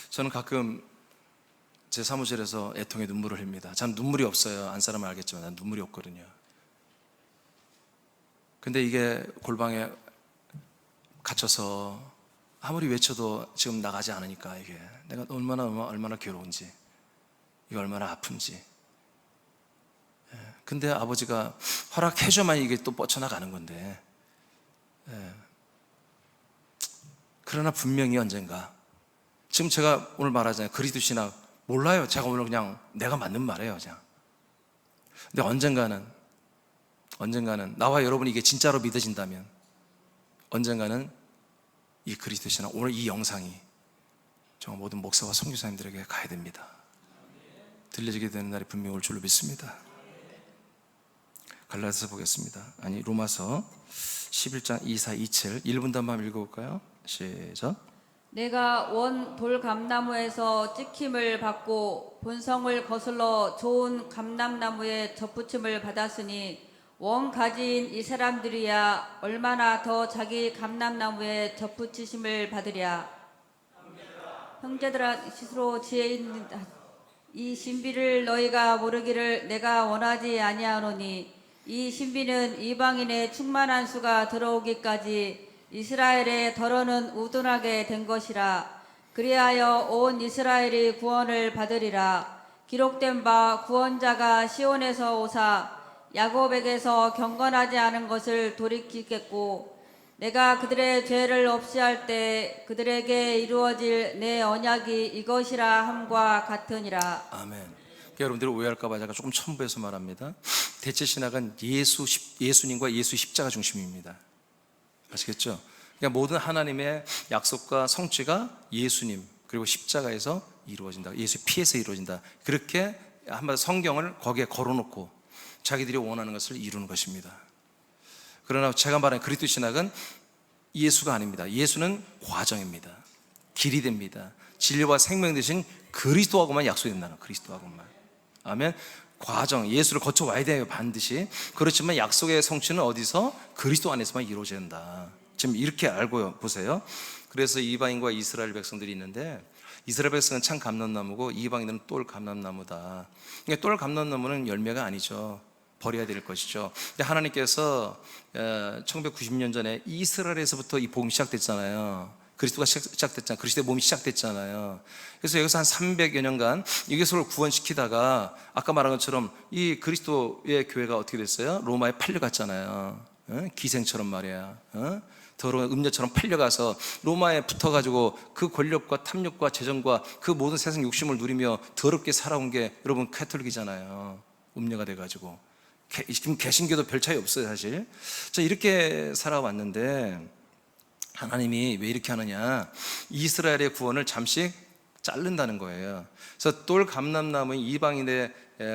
저는 가끔 제 사무실에서 애통의 눈물을 흘립니다. 전 눈물이 없어요. 안 사람은 알겠지만 난 눈물이 없거든요. 근데 이게 골방에 갇혀서 아무리 외쳐도 지금 나가지 않으니까 이게 내가 얼마나 괴로운지, 이게 얼마나 아픈지. 근데 아버지가 허락해줘만 이게 또 뻗쳐나가는 건데, 그러나 분명히 언젠가, 지금 제가 오늘 말하잖아요. 그리스도 신학 몰라요. 제가 오늘 그냥 내가 맞는 말이에요, 그냥. 근데 언젠가는 나와 여러분이 이게 진짜로 믿어진다면 언젠가는 이 그리스도 신학, 오늘 이 영상이 정말 모든 목사와 선교사님들에게 가야 됩니다. 들려지게 되는 날이 분명히 올 줄로 믿습니다. 갈라디아서 보겠습니다. 로마서 11장 24, 27 1분 한번 읽어볼까요? 시작. 내가 원 돌감나무에서 찍힘을 받고 본성을 거슬러 좋은 감람나무에 접붙임을 받았으니 원 가지인 이 사람들이야 얼마나 더 자기 감람나무에 접붙이심을 받으랴. 형제들아, 스스로 지혜 있는 이 신비를 너희가 모르기를 내가 원하지 아니하노니 이 신비는 이방인의 충만한 수가 들어오기까지 이스라엘의 덜어는 우둔하게 된 것이라. 그리하여 온 이스라엘이 구원을 받으리라. 기록된 바 구원자가 시온에서 오사 야곱에게서 경건하지 않은 것을 돌이키겠고 내가 그들의 죄를 없이 할 때 그들에게 이루어질 내 언약이 이것이라 함과 같으니라. 아멘. 여러분들이 오해할까봐 제가 조금 첨부해서 말합니다. 대체 신학은 예수님과 예수 십자가 중심입니다. 아시겠죠? 그러니까 모든 하나님의 약속과 성취가 예수님 그리고 십자가에서 이루어진다. 예수의 피에서 이루어진다. 그렇게 한마디로 성경을 거기에 걸어놓고 자기들이 원하는 것을 이루는 것입니다. 그러나 제가 말하는 그리스도 신학은 예수가 아닙니다. 예수는 과정입니다. 길이 됩니다. 진리와 생명 되신 그리스도하고만 약속이 된다는, 그리스도하고만. 아멘. 과정, 예수를 거쳐와야 돼요, 반드시. 그렇지만 약속의 성취는 어디서? 그리스도 안에서만 이루어진다. 지금 이렇게 알고 보세요. 그래서 이방인과 이스라엘 백성들이 있는데, 이스라엘 백성은 참 감람나무고 이방인들은 똘 감람나무다. 그러니까 똘 감람나무는 열매가 아니죠. 버려야 될 것이죠. 근데 하나님께서 1990년 전에 이스라엘에서부터 이 복음이 시작됐잖아요. 그리스도가 시작됐잖아요. 그리스도의 몸이 시작됐잖아요. 그래서 여기서 한 300여 년간 이것을 구원시키다가 아까 말한 것처럼 이 그리스도의 교회가 어떻게 됐어요? 로마에 팔려갔잖아요. 기생처럼 말이야. 더러운 음녀처럼 팔려가서 로마에 붙어가지고 그 권력과 탐욕과 재정과 그 모든 세상 욕심을 누리며 더럽게 살아온 게 여러분 카톨릭이잖아요. 음녀가 돼가지고. 지금 개신교도 별 차이 없어요, 사실. 자, 이렇게 살아왔는데 하나님이 왜 이렇게 하느냐? 이스라엘의 구원을 잠시 자른다는 거예요. 그래서 똘 감람나무인 이방인의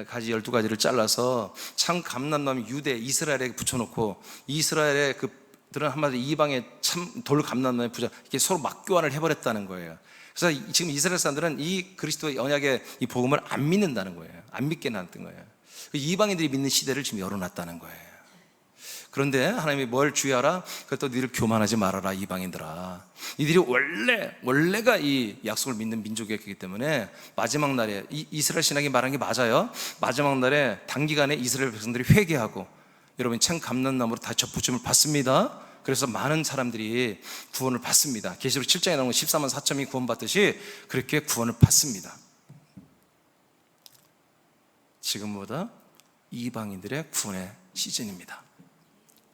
가지 12가지를 잘라서 참 감람나무 유대 이스라엘에 붙여놓고, 이스라엘의 그들은 한마디로 이방의 참 돌 감람나무에 붙여 이렇게 서로 맞교환을 해버렸다는 거예요. 그래서 지금 이스라엘 사람들은 이 그리스도의 언약의 이 복음을 안 믿는다는 거예요. 안 믿게 놨던 거예요. 이방인들이 믿는 시대를 지금 열어놨다는 거예요. 그런데 하나님이 뭘 주의하라? 그것도 너희를 교만하지 말아라, 이방인들아. 이들이 원래가 이 약속을 믿는 민족이었기 때문에 마지막 날에 이스라엘 신학이 말한 게 맞아요. 마지막 날에 단기간에 이스라엘 백성들이 회개하고 여러분 참 감람나무로 다 접붙임을 받습니다. 그래서 많은 사람들이 구원을 받습니다. 계시록 7장에 나오는 14만 4천이 구원받듯이 그렇게 구원을 받습니다. 지금보다 이방인들의 구원의 시즌입니다.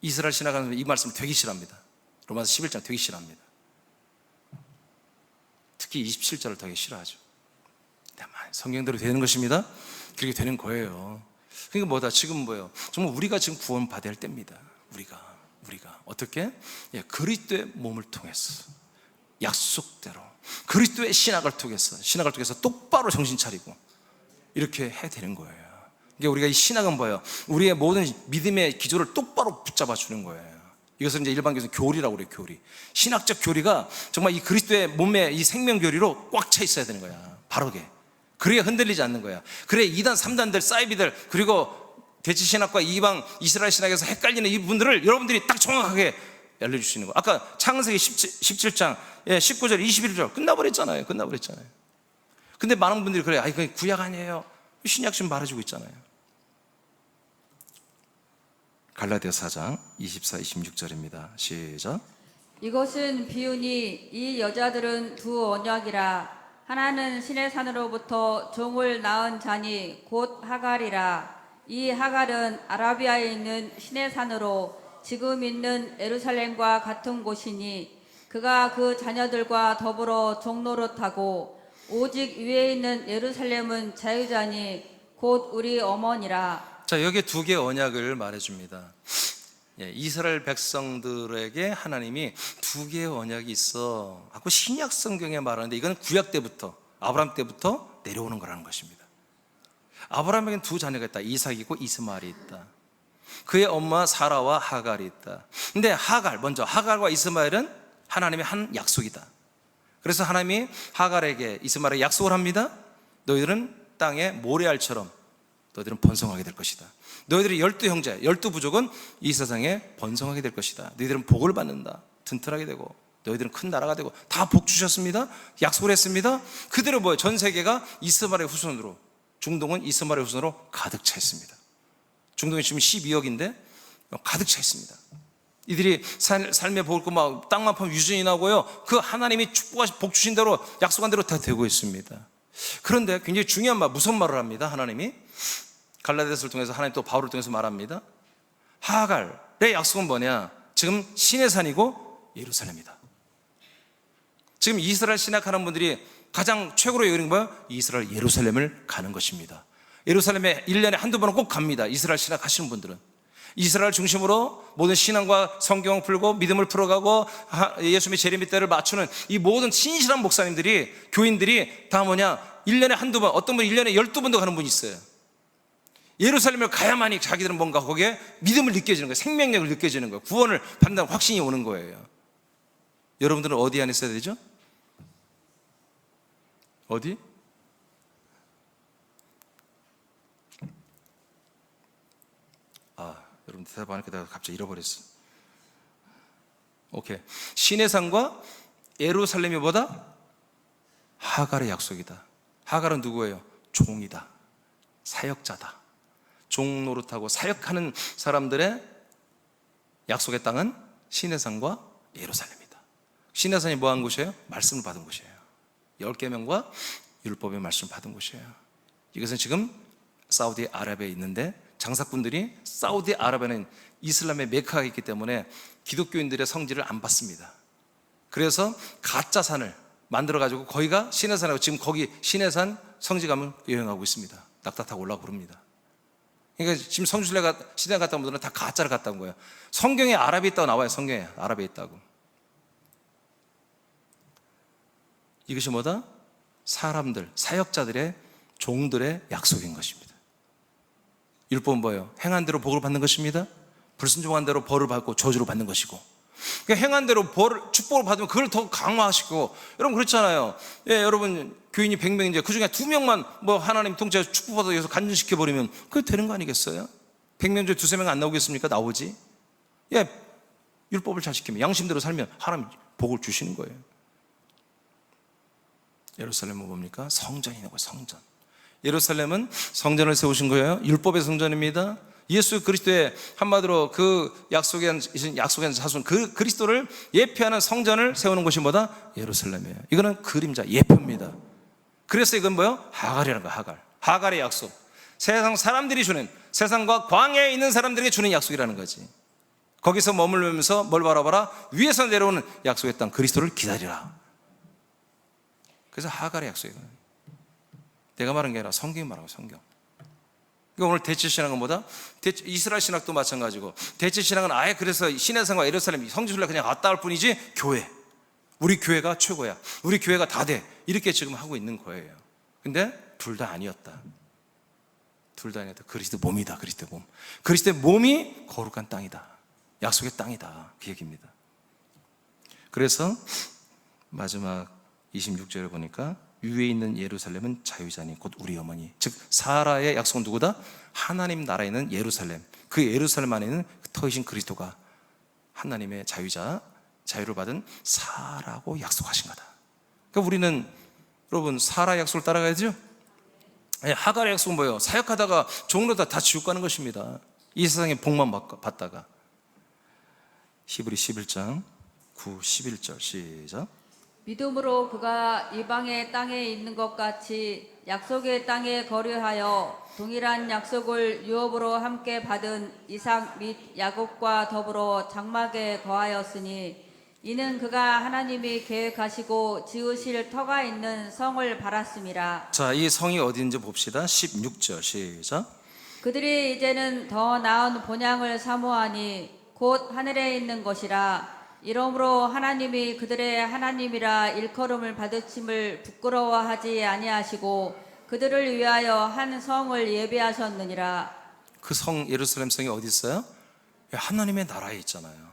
이스라엘 신학하는 이 말씀을 되게 싫어합니다. 로마서 11장 되게 싫어합니다. 특히 27절을 되게 싫어하죠. 성경대로 되는 것입니다. 그렇게 되는 거예요. 그러니까 뭐다? 지금 뭐예요? 정말 우리가 지금 구원 받아야 할 때입니다. 우리가 어떻게? 그리스도의 몸을 통해서 약속대로 그리스도의 신학을 통해서 똑바로 정신 차리고 이렇게 해야 되는 거예요. 그러니까 우리가 이 신학은 뭐예요? 우리의 모든 믿음의 기조를 똑바로 붙잡아 주는 거예요. 이것을 이제 일반 교에서 교리라고 그래요. 교리. 신학적 교리가 정말 이 그리스도의 몸의 이 생명 교리로 꽉 차 있어야 되는 거야. 바르게. 그래야 흔들리지 않는 거야. 그래야 2단, 3단들, 사이비들, 그리고 대치신학과 이방 이스라엘 신학에서 헷갈리는 이분들을 여러분들이 딱 정확하게 알려줄 수 있는 거야. 아까 창세기 17장 19절 21절 끝나버렸잖아요. 근데 많은 분들이 그래요. 이건 구약 아니에요. 신약 지금 말해주고 있잖아요. 갈라디아 4장 24, 26절입니다. 시작. 이것은 비유니 이 여자들은 두 언약이라. 하나는 신의 산으로부터 종을 낳은 자니 곧 하갈이라. 이 하갈은 아라비아에 있는 신의 산으로 지금 있는 예루살렘과 같은 곳이니 그가 그 자녀들과 더불어 종노릇하고 오직 위에 있는 예루살렘은 자유자니 곧 우리 어머니라. 자, 여기에 두 개의 언약을 말해줍니다. 이스라엘 백성들에게 하나님이 두 개의 언약이 있어. 아까 신약 성경에 말하는데 이건 구약 때부터 아브라함 때부터 내려오는 거라는 것입니다. 아브라함에게는 두 자녀가 있다. 이삭이고 이스마엘이 있다. 그의 엄마 사라와 하갈이 있다. 근데 하갈과 이스마엘은 하나님의 한 약속이다. 그래서 하나님이 하갈에게 이스마엘에게 약속을 합니다. 너희들은 땅에 모래알처럼 너희들은 번성하게 될 것이다. 너희들이 12형제, 12부족은 이 세상에 번성하게 될 것이다. 너희들은 복을 받는다. 튼튼하게 되고 너희들은 큰 나라가 되고 다 복 주셨습니다. 약속을 했습니다. 그대로 뭐예요? 전 세계가 이스마엘의 후손으로, 중동은 이스마엘의 후손으로 가득 차 있습니다. 중동이 지금 12억인데 가득 차 있습니다. 이들이 삶의 복을 얻고 막 땅만 파면 유전이 나고요. 그 하나님이 축복하신 복 주신 대로 약속한 대로 다 되고 있습니다. 그런데 굉장히 중요한 무슨 말을 합니다. 하나님이 갈라디아서를 통해서 하나님 또 바울을 통해서 말합니다. 하갈의 약속은 뭐냐? 지금 신의 산이고 예루살렘이다. 지금 이스라엘 신학하는 분들이 가장 최고로 여기는 뭐야? 이스라엘 예루살렘을 가는 것입니다. 예루살렘에 1년에 한두 번은 꼭 갑니다. 이스라엘 신학 하시는 분들은 이스라엘 중심으로 모든 신앙과 성경을 풀고 믿음을 풀어가고 예수님의 재림의 때를 맞추는 이 모든 신실한 목사님들이, 교인들이 다 뭐냐? 1년에 한두 번, 어떤 분은 1년에 12번도 가는 분이 있어요. 예루살렘을 가야만이 자기들은 뭔가 거기에 믿음을 느껴지는 거예요. 생명력을 느껴지는 거예요. 구원을 받는다는 확신이 오는 거예요. 여러분들은 어디 안에 있어야 되죠? 어디? 여러분 대답하니까 내가 갑자기 잃어버렸어. 오케이. 시내산과 예루살렘이 뭐다? 하갈의 약속이다. 하갈은 누구예요? 종이다. 사역자다. 종 노릇하고 사역하는 사람들의 약속의 땅은 시내산과 예루살렘이다. 시내산이 뭐한 곳이에요? 말씀을 받은 곳이에요. 10계명과 율법의 말씀을 받은 곳이에요. 이것은 지금 사우디아라비아에 있는데, 장사꾼들이 사우디아라비아는 이슬람의 메카가 있기 때문에 기독교인들의 성지를 안 받습니다. 그래서 가짜 산을 만들어가지고 거기가 시내산이고, 지금 거기 시내산 성지 가면 여행하고 있습니다. 낙타 타고 올라가 부릅니다. 그러니까 지금 성지순례가 시내 갔다 온 분들은 다 가짜를 갔다 온 거예요. 성경에 아랍이 있다고 나와요. 성경에 아랍이 있다고. 이것이 뭐다? 사람들, 사역자들의, 종들의 약속인 것입니다. 율법은 뭐예요? 행한 대로 복을 받는 것입니다. 불순종한 대로 벌을 받고 저주를 받는 것이고, 그러니까 행한 대로 축복을 받으면 그걸 더 강화하시고. 여러분 그렇잖아요. 예, 여러분 교인이 100명인데 그 중에 2명만 뭐 하나님 통치해 축복받아서 여기서 간증시켜버리면 그게 되는 거 아니겠어요? 100명 중에 2-3명 안 나오겠습니까? 나오지. 예, 율법을 잘 지키면, 양심대로 살면 하나님 복을 주시는 거예요. 예루살렘은 뭡니까? 성전이라는 거예요. 성전. 예루살렘은 성전을 세우신 거예요. 율법의 성전입니다. 예수 그리스도의 한마디로 그 약속의 자손, 그 그리스도를 예표하는 성전을 세우는 곳이 뭐다? 예루살렘이에요. 이거는 그림자, 예표입니다. 그래서 이건 뭐예요? 하갈이라는 거예요. 하갈. 하갈의 약속. 세상 사람들이 주는, 세상과 광야에 있는 사람들에게 주는 약속이라는 거지. 거기서 머물면서 뭘 바라봐라? 위에서 내려오는 약속의 땅 그리스도를 기다리라. 그래서 하갈의 약속이거든요. 내가 말한 게 아니라 성경이 말하고, 성경. 그러니까 오늘 대체신앙은 뭐다? 이스라엘 신학도 마찬가지고, 대체신앙은 아예 그래서 시내산과 예루살렘 성지순례 그냥 갔다 올 뿐이지, 교회, 우리 교회가 최고야, 우리 교회가 다 돼, 이렇게 지금 하고 있는 거예요. 근데 둘 다 아니었다. 둘 다 아니었다. 그리스도 몸이다. 그리스도 몸. 그리스도의 몸이 거룩한 땅이다. 약속의 땅이다. 그 얘기입니다. 그래서 마지막 26절을 보니까, 위에 있는 예루살렘은 자유자니 곧 우리 어머니, 즉 사라의 약속은 누구다? 하나님 나라에 있는 예루살렘, 그 예루살렘 안에 있는 터이신 그리스도가 하나님의 자유자, 자유를 받은 사라고 약속하신 거다. 그러니까 우리는 여러분 사라의 약속을 따라가야죠. 하갈의 약속은 뭐예요? 사역하다가 종로다 다 지옥 가는 것입니다. 이 세상에 복만 받다가. 히브리 11장 9, 11절 시작. 믿음으로 그가 이방의 땅에 있는 것 같이 약속의 땅에 거류하여 동일한 약속을 유업으로 함께 받은 이삭 및 야곱과 더불어 장막에 거하였으니, 이는 그가 하나님이 계획하시고 지으실 터가 있는 성을 바랐음이라. 자, 이 성이 어디인지 봅시다. 16절 시작. 그들이 이제는 더 나은 본향을 사모하니 곧 하늘에 있는 것이라. 이러므로 하나님이 그들의 하나님이라 일컬음을 받으심을 부끄러워하지 아니하시고 그들을 위하여 한 성을 예비하셨느니라. 그 성, 예루살렘 성이 어디 있어요? 하나님의 나라에 있잖아요.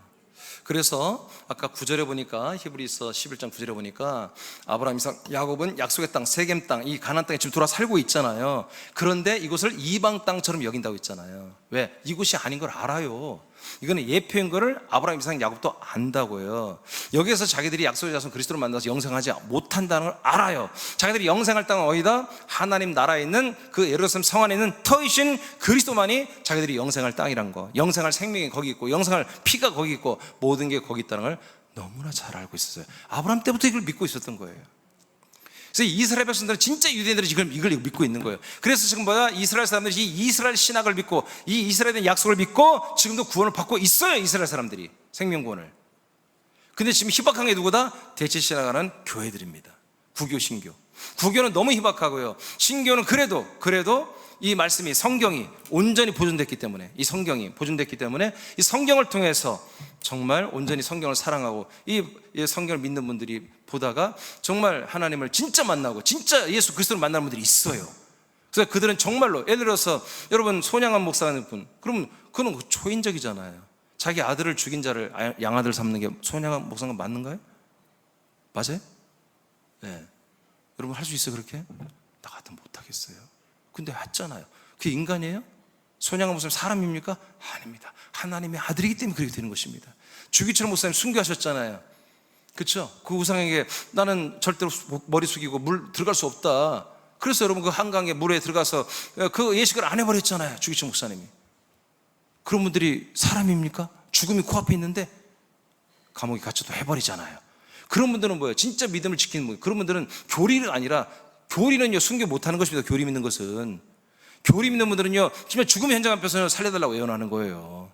그래서 아까 9절에 보니까, 히브리서 11장 9절에 보니까 아브라함, 이삭, 야곱은 약속의 땅, 세겜 땅, 이 가나안 땅에 지금 돌아 살고 있잖아요. 그런데 이곳을 이방 땅처럼 여긴다고 했잖아요. 왜? 이곳이 아닌 걸 알아요. 이거는 예표인 거를 아브라함, 이삭, 야곱도 안다고요. 여기에서 자기들이 약속의 자손 그리스도를 만나서 영생하지 못한다는 걸 알아요. 자기들이 영생할 땅은 어디다? 하나님 나라에 있는 그 예루살렘 성 안에 있는 터이신 그리스도만이 자기들이 영생할 땅이란 거, 영생할 생명이 거기 있고, 영생할 피가 거기 있고, 모든 게 거기 있다는 걸 너무나 잘 알고 있었어요. 아브라함 때부터 이걸 믿고 있었던 거예요. 그래서 이스라엘 백성들은, 진짜 유대인들은 이걸 믿고 있는 거예요. 그래서 지금 뭐야? 이스라엘 사람들이 이 이스라엘 신학을 믿고, 이 이스라엘의 약속을 믿고 지금도 구원을 받고 있어요. 이스라엘 사람들이 생명구원을. 근데 지금 희박한 게 누구다? 대체 신학하는 교회들입니다. 구교, 신교. 구교는 너무 희박하고요. 신교는 그래도 이 말씀이, 성경이 온전히 보존됐기 때문에, 이 성경이 보존됐기 때문에 이 성경을 통해서 정말 온전히 성경을 사랑하고 이 성경을 믿는 분들이 보다가 정말 하나님을 진짜 만나고 진짜 예수 그리스도를 만나는 분들이 있어요. 그래서 그들은 정말로, 예를 들어서 여러분 손양한 목사라는 분, 그러면 그는 초인적이잖아요. 자기 아들을 죽인 자를 양아들 삼는 게 손양한 목사가 맞는가요? 맞아요? 네. 여러분 할 수 있어요 그렇게? 나 같으면 못하겠어요. 근데 했잖아요. 그게 인간이에요? 손양한 목사님 사람입니까? 아닙니다. 하나님의 아들이기 때문에 그렇게 되는 것입니다. 주기철 목사님 순교하셨잖아요. 그렇죠? 그 우상에게 나는 절대로 머리 숙이고 물 들어갈 수 없다. 그래서 여러분 그 한강에 물에 들어가서 그 예식을 안 해버렸잖아요. 주기철 목사님이. 그런 분들이 사람입니까? 죽음이 코앞에 있는데 감옥에 갇혀도 해버리잖아요. 그런 분들은 뭐예요? 진짜 믿음을 지키는 분들. 그런 분들은 교리가 아니라, 교리는요 순교 못하는 것입니다. 교리 믿는 것은. 교리 믿는 분들은요 정말 죽음의 현장 앞에서 살려달라고 예언하는 거예요.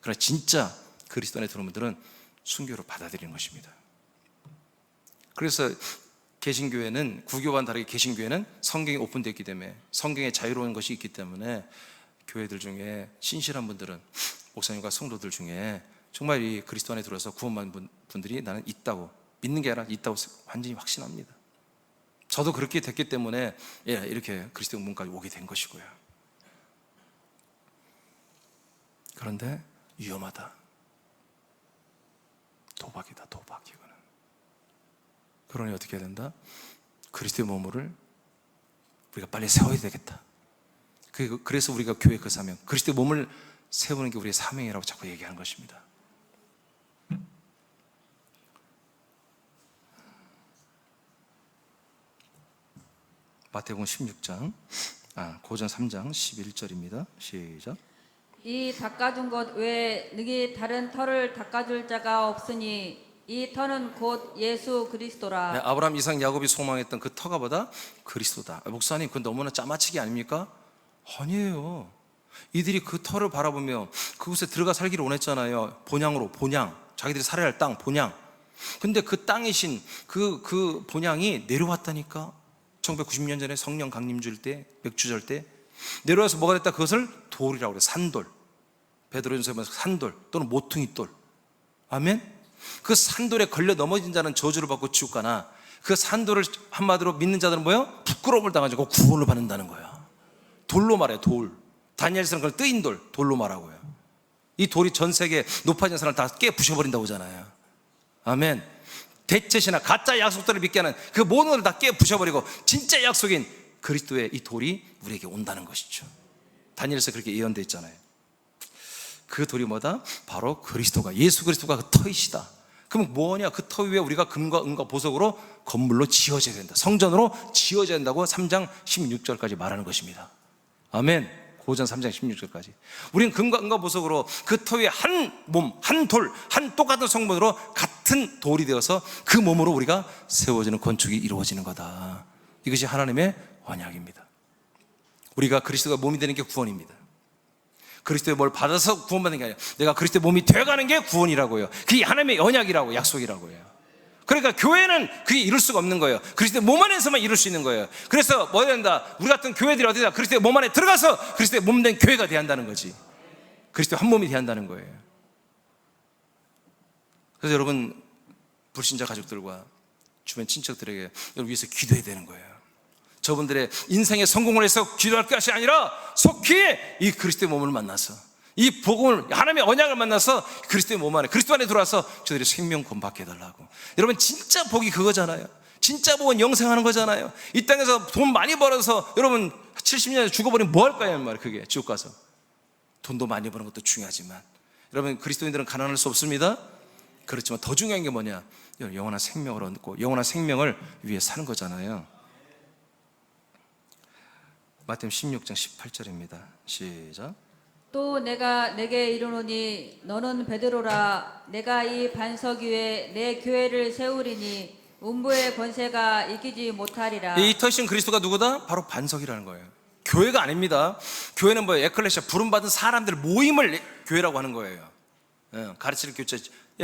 그러나 진짜 그리스도 안에 들어온 분들은 순교로 받아들이는 것입니다. 그래서 개신교회는, 구교와는 다르게 개신교회는 성경이 오픈되어 있기 때문에, 성경에 자유로운 것이 있기 때문에 교회들 중에 신실한 분들은, 목사님과 성도들 중에 정말 이 그리스도 안에 들어서 구원받은 분들이 나는 있다고, 믿는 게 아니라 있다고 완전히 확신합니다. 저도 그렇게 됐기 때문에 이렇게 그리스도 문까지 오게 된 것이고요. 그런데 위험하다. 도박이다, 도박. 이거는. 그러니 어떻게 해야 된다? 그리스도의 몸을 우리가 빨리 세워야 되겠다. 그래서 우리가 교회 그 사명, 그리스도의 몸을 세우는 게 우리의 사명이라고 자꾸 얘기하는 것입니다. 마태복음 16장, 고전 3장 11절입니다. 시작. 이 닦아준 것 외에 능히 다른 터를 닦아줄 자가 없으니 이 터는 곧 예수 그리스도라. 네, 아브라함, 이삭, 야곱이 소망했던 그 터가 뭐다? 그리스도다. 목사님, 그건 너무나 짜맞추기 아닙니까? 아니에요. 이들이 그 터를 바라보며 그곳에 들어가 살기를 원했잖아요. 본향으로, 본향. 자기들이 살아야 할 땅, 본향. 근데 그 땅이신 그 본향이 내려왔다니까. 1990년 전에 성령 강림주일 때, 맥주절 때 내려와서 뭐가 됐다? 그것을 돌이라고 그래요. 산돌. 베드로전서에 보면 산돌 또는 모퉁이돌. 아멘. 그 산돌에 걸려 넘어진 자는 저주를 받고 지옥 가나, 그 산돌을 한마디로 믿는 자들은 뭐예요? 부끄러움을 당하고 구원을 받는다는 거예요. 돌로 말해요. 돌. 다니엘서는 그걸 뜨인 돌, 돌로 말하고요. 이 돌이 전 세계 높아진 사람을 다 깨 부셔버린다고 하잖아요. 아멘. 대체시나 가짜 약속들을 믿게 하는 그 모든 것을 다 깨 부셔버리고 진짜 약속인 그리스도의 이 돌이 우리에게 온다는 것이죠. 다니엘서 그렇게 예언되어 있잖아요. 그 돌이 뭐다? 바로 그리스도가, 예수 그리스도가 그 터이시다. 그럼 뭐냐? 그 터 위에 우리가 금과 은과 보석으로 건물로 지어져야 된다. 성전으로 지어져야 된다고 3장 16절까지 말하는 것입니다. 아멘. 고전 3장 16절까지. 우리는 금과 은과 보석으로 그 터 위에 한 몸, 한 돌, 한 똑같은 성분으로 같은 돌이 되어서 그 몸으로 우리가 세워지는 건축이 이루어지는 거다. 이것이 하나님의 언약입니다. 우리가 그리스도가 몸이 되는 게 구원입니다. 그리스도의 뭘 받아서 구원받는 게 아니라 내가 그리스도의 몸이 되어가는 게 구원이라고요. 그게 하나님의 언약이라고, 약속이라고요. 그러니까 교회는 그게 이룰 수가 없는 거예요. 그리스도의 몸 안에서만 이룰 수 있는 거예요. 그래서 뭐 해야 된다? 우리 같은 교회들이 어디다? 그리스도의 몸 안에 들어가서 그리스도의 몸 된 교회가 돼야 한다는 거지. 그리스도의 한 몸이 돼야 한다는 거예요. 그래서 여러분, 불신자 가족들과 주변 친척들에게 여러분 위해서 기도해야 되는 거예요. 저분들의 인생의 성공을 해서 기도할 것이 아니라 속히 이 그리스도의 몸을 만나서, 이 복음을, 하나님의 언약을 만나서 그리스도의 몸 안에, 그리스도 안에 들어와서 저들이 생명 구원받게 해달라고. 여러분, 진짜 복이 그거잖아요. 진짜 복은 영생하는 거잖아요. 이 땅에서 돈 많이 벌어서 여러분 70년에 죽어버리면 뭐 할 거예요? 말이에요. 그게 지옥 가서. 돈도 많이 버는 것도 중요하지만 여러분, 그리스도인들은 가난할 수 없습니다. 그렇지만 더 중요한 게 뭐냐? 영원한 생명을 얻고 영원한 생명을 위해 사는 거잖아요. 마태복음 16장 18절입니다. 시작. 또 내가 내게 이르노니 너는 베드로라. 내가 이 반석 위에 내 교회를 세우리니 음부의 권세가 이기지 못하리라. 이 터이신 그리스도가 누구다? 바로 반석이라는 거예요. 교회가 아닙니다. 교회는 뭐예요? 에클레시아, 부름받은 사람들 모임을 교회라고 하는 거예요. 가르치는 교체,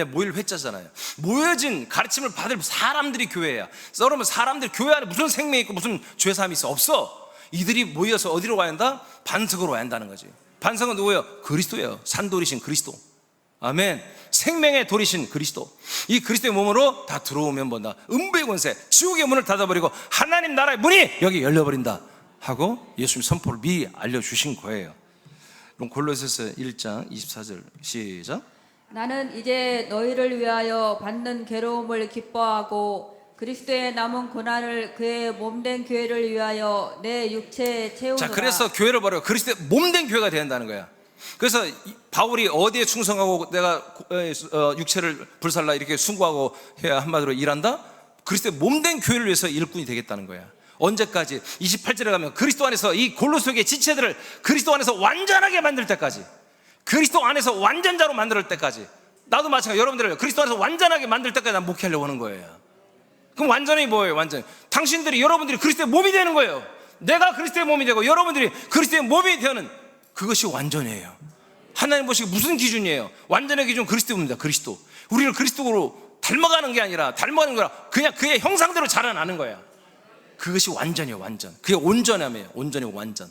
모일 회자잖아요. 모여진 가르침을 받을 사람들이 교회야. 여러분, 사람들 교회 안에 무슨 생명이 있고 무슨 죄사함이 있어? 없어. 이들이 모여서 어디로 와야 한다? 반석으로 와야 한다는 거지. 반석은 누구예요? 그리스도예요. 산돌이신 그리스도. 아멘. 생명의 돌이신 그리스도. 이 그리스도의 몸으로 다 들어오면 뭐다? 음부의 권세, 지옥의 문을 닫아버리고 하나님 나라의 문이 여기 열려버린다 하고 예수님 선포를 미리 알려주신 거예요. 그럼 골로새서 1장 24절 시작. 나는 이제 너희를 위하여 받는 괴로움을 기뻐하고 그리스도의 남은 고난을 그의 몸된 교회를 위하여 내 육체에 채우노라. 자, 그래서 교회를 바로 그리스도의 몸된 교회가 돼야 한다는 거야. 그래서 바울이 어디에 충성하고 내가 육체를 불살라 이렇게 순고하고 해야 한마디로 일한다? 그리스도의 몸된 교회를 위해서 일꾼이 되겠다는 거야. 언제까지? 28절에 가면 그리스도 안에서 이 골로새의 지체들을 그리스도 안에서 완전하게 만들 때까지, 그리스도 안에서 완전자로 만들 때까지. 나도 마찬가지. 여러분들을 그리스도 안에서 완전하게 만들 때까지 난 목회하려고 하는 거예요. 그럼 완전히 뭐예요? 완전 당신들이, 여러분들이 그리스도의 몸이 되는 거예요. 내가 그리스도의 몸이 되고 여러분들이 그리스도의 몸이 되는, 그것이 완전이에요. 하나님 보시기 무슨 기준이에요? 완전의 기준 그리스도입니다. 그리스도. 우리를 그리스도로 닮아가는 게 아니라, 닮아가는 거라 그냥 그의 형상대로 자라나는 거야. 그것이 완전이에요. 완전. 그게 온전함이에요. 온전이고 완전.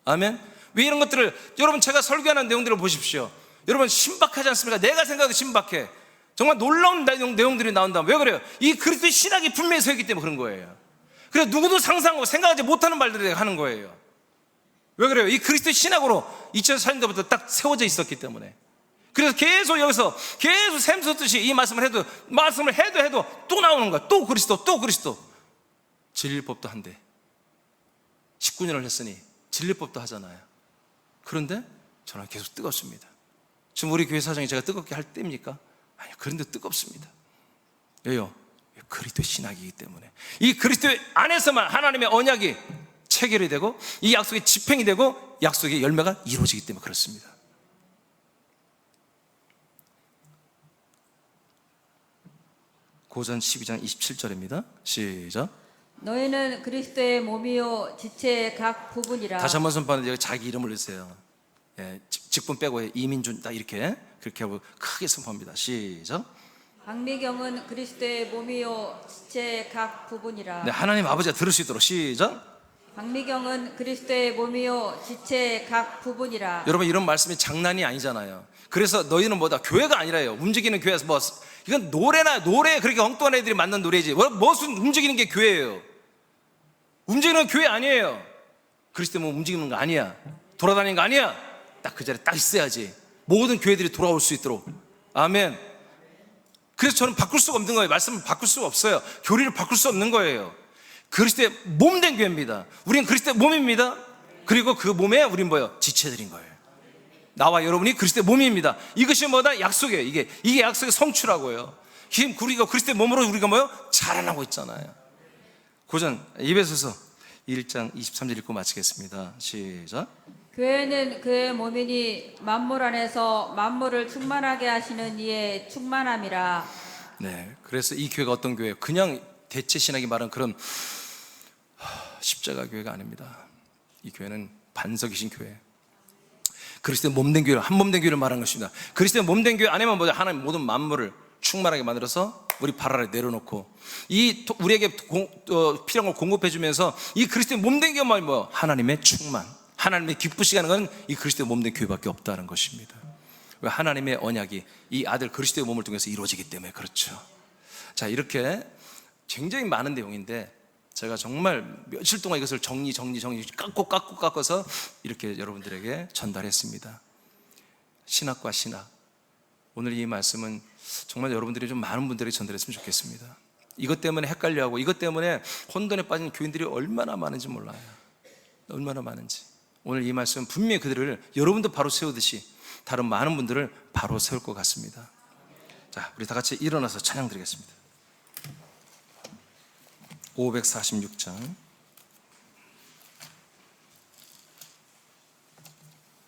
아멘. 왜 이런 것들을, 여러분 제가 설교하는 내용들을 보십시오. 여러분 신박하지 않습니까? 내가 생각해도 신박해. 정말 놀라운 내용들이 나온다. 왜 그래요? 이 그리스도의 신학이 분명히 서 있기 때문에 그런 거예요. 그래서 누구도 상상하고 생각하지 못하는 말들을 하는 거예요. 왜 그래요? 이 그리스도의 신학으로 2004년도부터 딱 세워져 있었기 때문에. 그래서 계속 여기서 계속 샘솟듯이 이 말씀을 해도 또 나오는 거야. 또 그리스도, 또 그리스도. 진리법도 한대. 19년을 했으니 진리법도 하잖아요. 그런데 저는 계속 뜨겁습니다. 지금 우리 교회 사정이 제가 뜨겁게 할 때입니까? 아니요, 그런데 뜨겁습니다. 왜요? 그리스도의 신학이기 때문에. 이 그리스도 안에서만 하나님의 언약이 체결이 되고 이 약속이 집행이 되고 약속의 열매가 이루어지기 때문에 그렇습니다. 고전 12장 27절입니다. 시작. 너희는 그리스도의 몸이요 지체의 각 부분이라. 다시 한번 선포하는데 자기 이름을 넣으세요. 예, 직분 빼고 이민준 딱 이렇게 그렇게 하고 크게 선포합니다. 시작. 박미경은 그리스도의 몸이요 지체의 각 부분이라. 네, 하나님 아버지가 들을 수 있도록 시작. 박미경은 그리스도의 몸이요 지체의 각 부분이라. 여러분 이런 말씀이 장난이 아니잖아요. 그래서 너희는 뭐다? 교회가 아니라요. 움직이는 교회에서 뭐 이건 노래 그렇게 엉뚱한 애들이 만든 노래지. 무슨 움직이는 게 교회예요? 움직이는 교회 아니에요. 그리스도 몸 움직이는 거 아니야. 돌아다니는 거 아니야. 딱 그 자리에 딱 있어야지. 모든 교회들이 돌아올 수 있도록. 아멘. 그래서 저는 바꿀 수가 없는 거예요. 말씀을 바꿀 수가 없어요. 교리를 바꿀 수 없는 거예요. 그리스도의 몸된 교회입니다. 우리는 그리스도의 몸입니다. 그리고 그 몸에 우린 뭐예요? 지체들인 거예요. 나와 여러분이 그리스도의 몸입니다. 이것이 뭐다? 약속이에요. 이게 약속의 성취라고요. 우리가 그리스도의 몸으로 우리가 뭐예요? 자라나고 있잖아요. 고전 에베소서 1장 23절 읽고 마치겠습니다. 시작. 교회는 그의 몸이니 만물 안에서 만물을 충만하게 하시는 이의 충만함이라. 네, 그래서 이 교회가 어떤 교회예요? 그냥 대체 신학이 말하는 그런 십자가 교회가 아닙니다. 이 교회는 반석이신 교회. 그리스도의 몸된 교회를, 한 몸된 교회를 말하는 것입니다. 그리스도의 몸된 교회 안에만 뭐죠? 하나님 모든 만물을 충만하게 만들어서 우리 발 아래 내려놓고 우리에게 필요한 걸 공급해 주면서 이 그리스도의 몸된 교회만 뭐예요? 하나님의 충만, 하나님의 기쁘시게 하는 건 이 그리스도의 몸된 교회밖에 없다는 것입니다. 왜? 하나님의 언약이 이 아들 그리스도의 몸을 통해서 이루어지기 때문에 그렇죠. 자, 이렇게 굉장히 많은 내용인데 제가 정말 며칠 동안 이것을 정리 깎아서 이렇게 여러분들에게 전달했습니다. 신학과 신학. 오늘 이 말씀은 정말 여러분들이 좀 많은 분들에게 전달했으면 좋겠습니다. 이것 때문에 헷갈려하고 이것 때문에 혼돈에 빠진 교인들이 얼마나 많은지 몰라요. 얼마나 많은지. 오늘 이 말씀은 분명히 그들을 여러분도 바로 세우듯이 다른 많은 분들을 바로 세울 것 같습니다. 자, 우리 다 같이 일어나서 찬양 드리겠습니다. 546장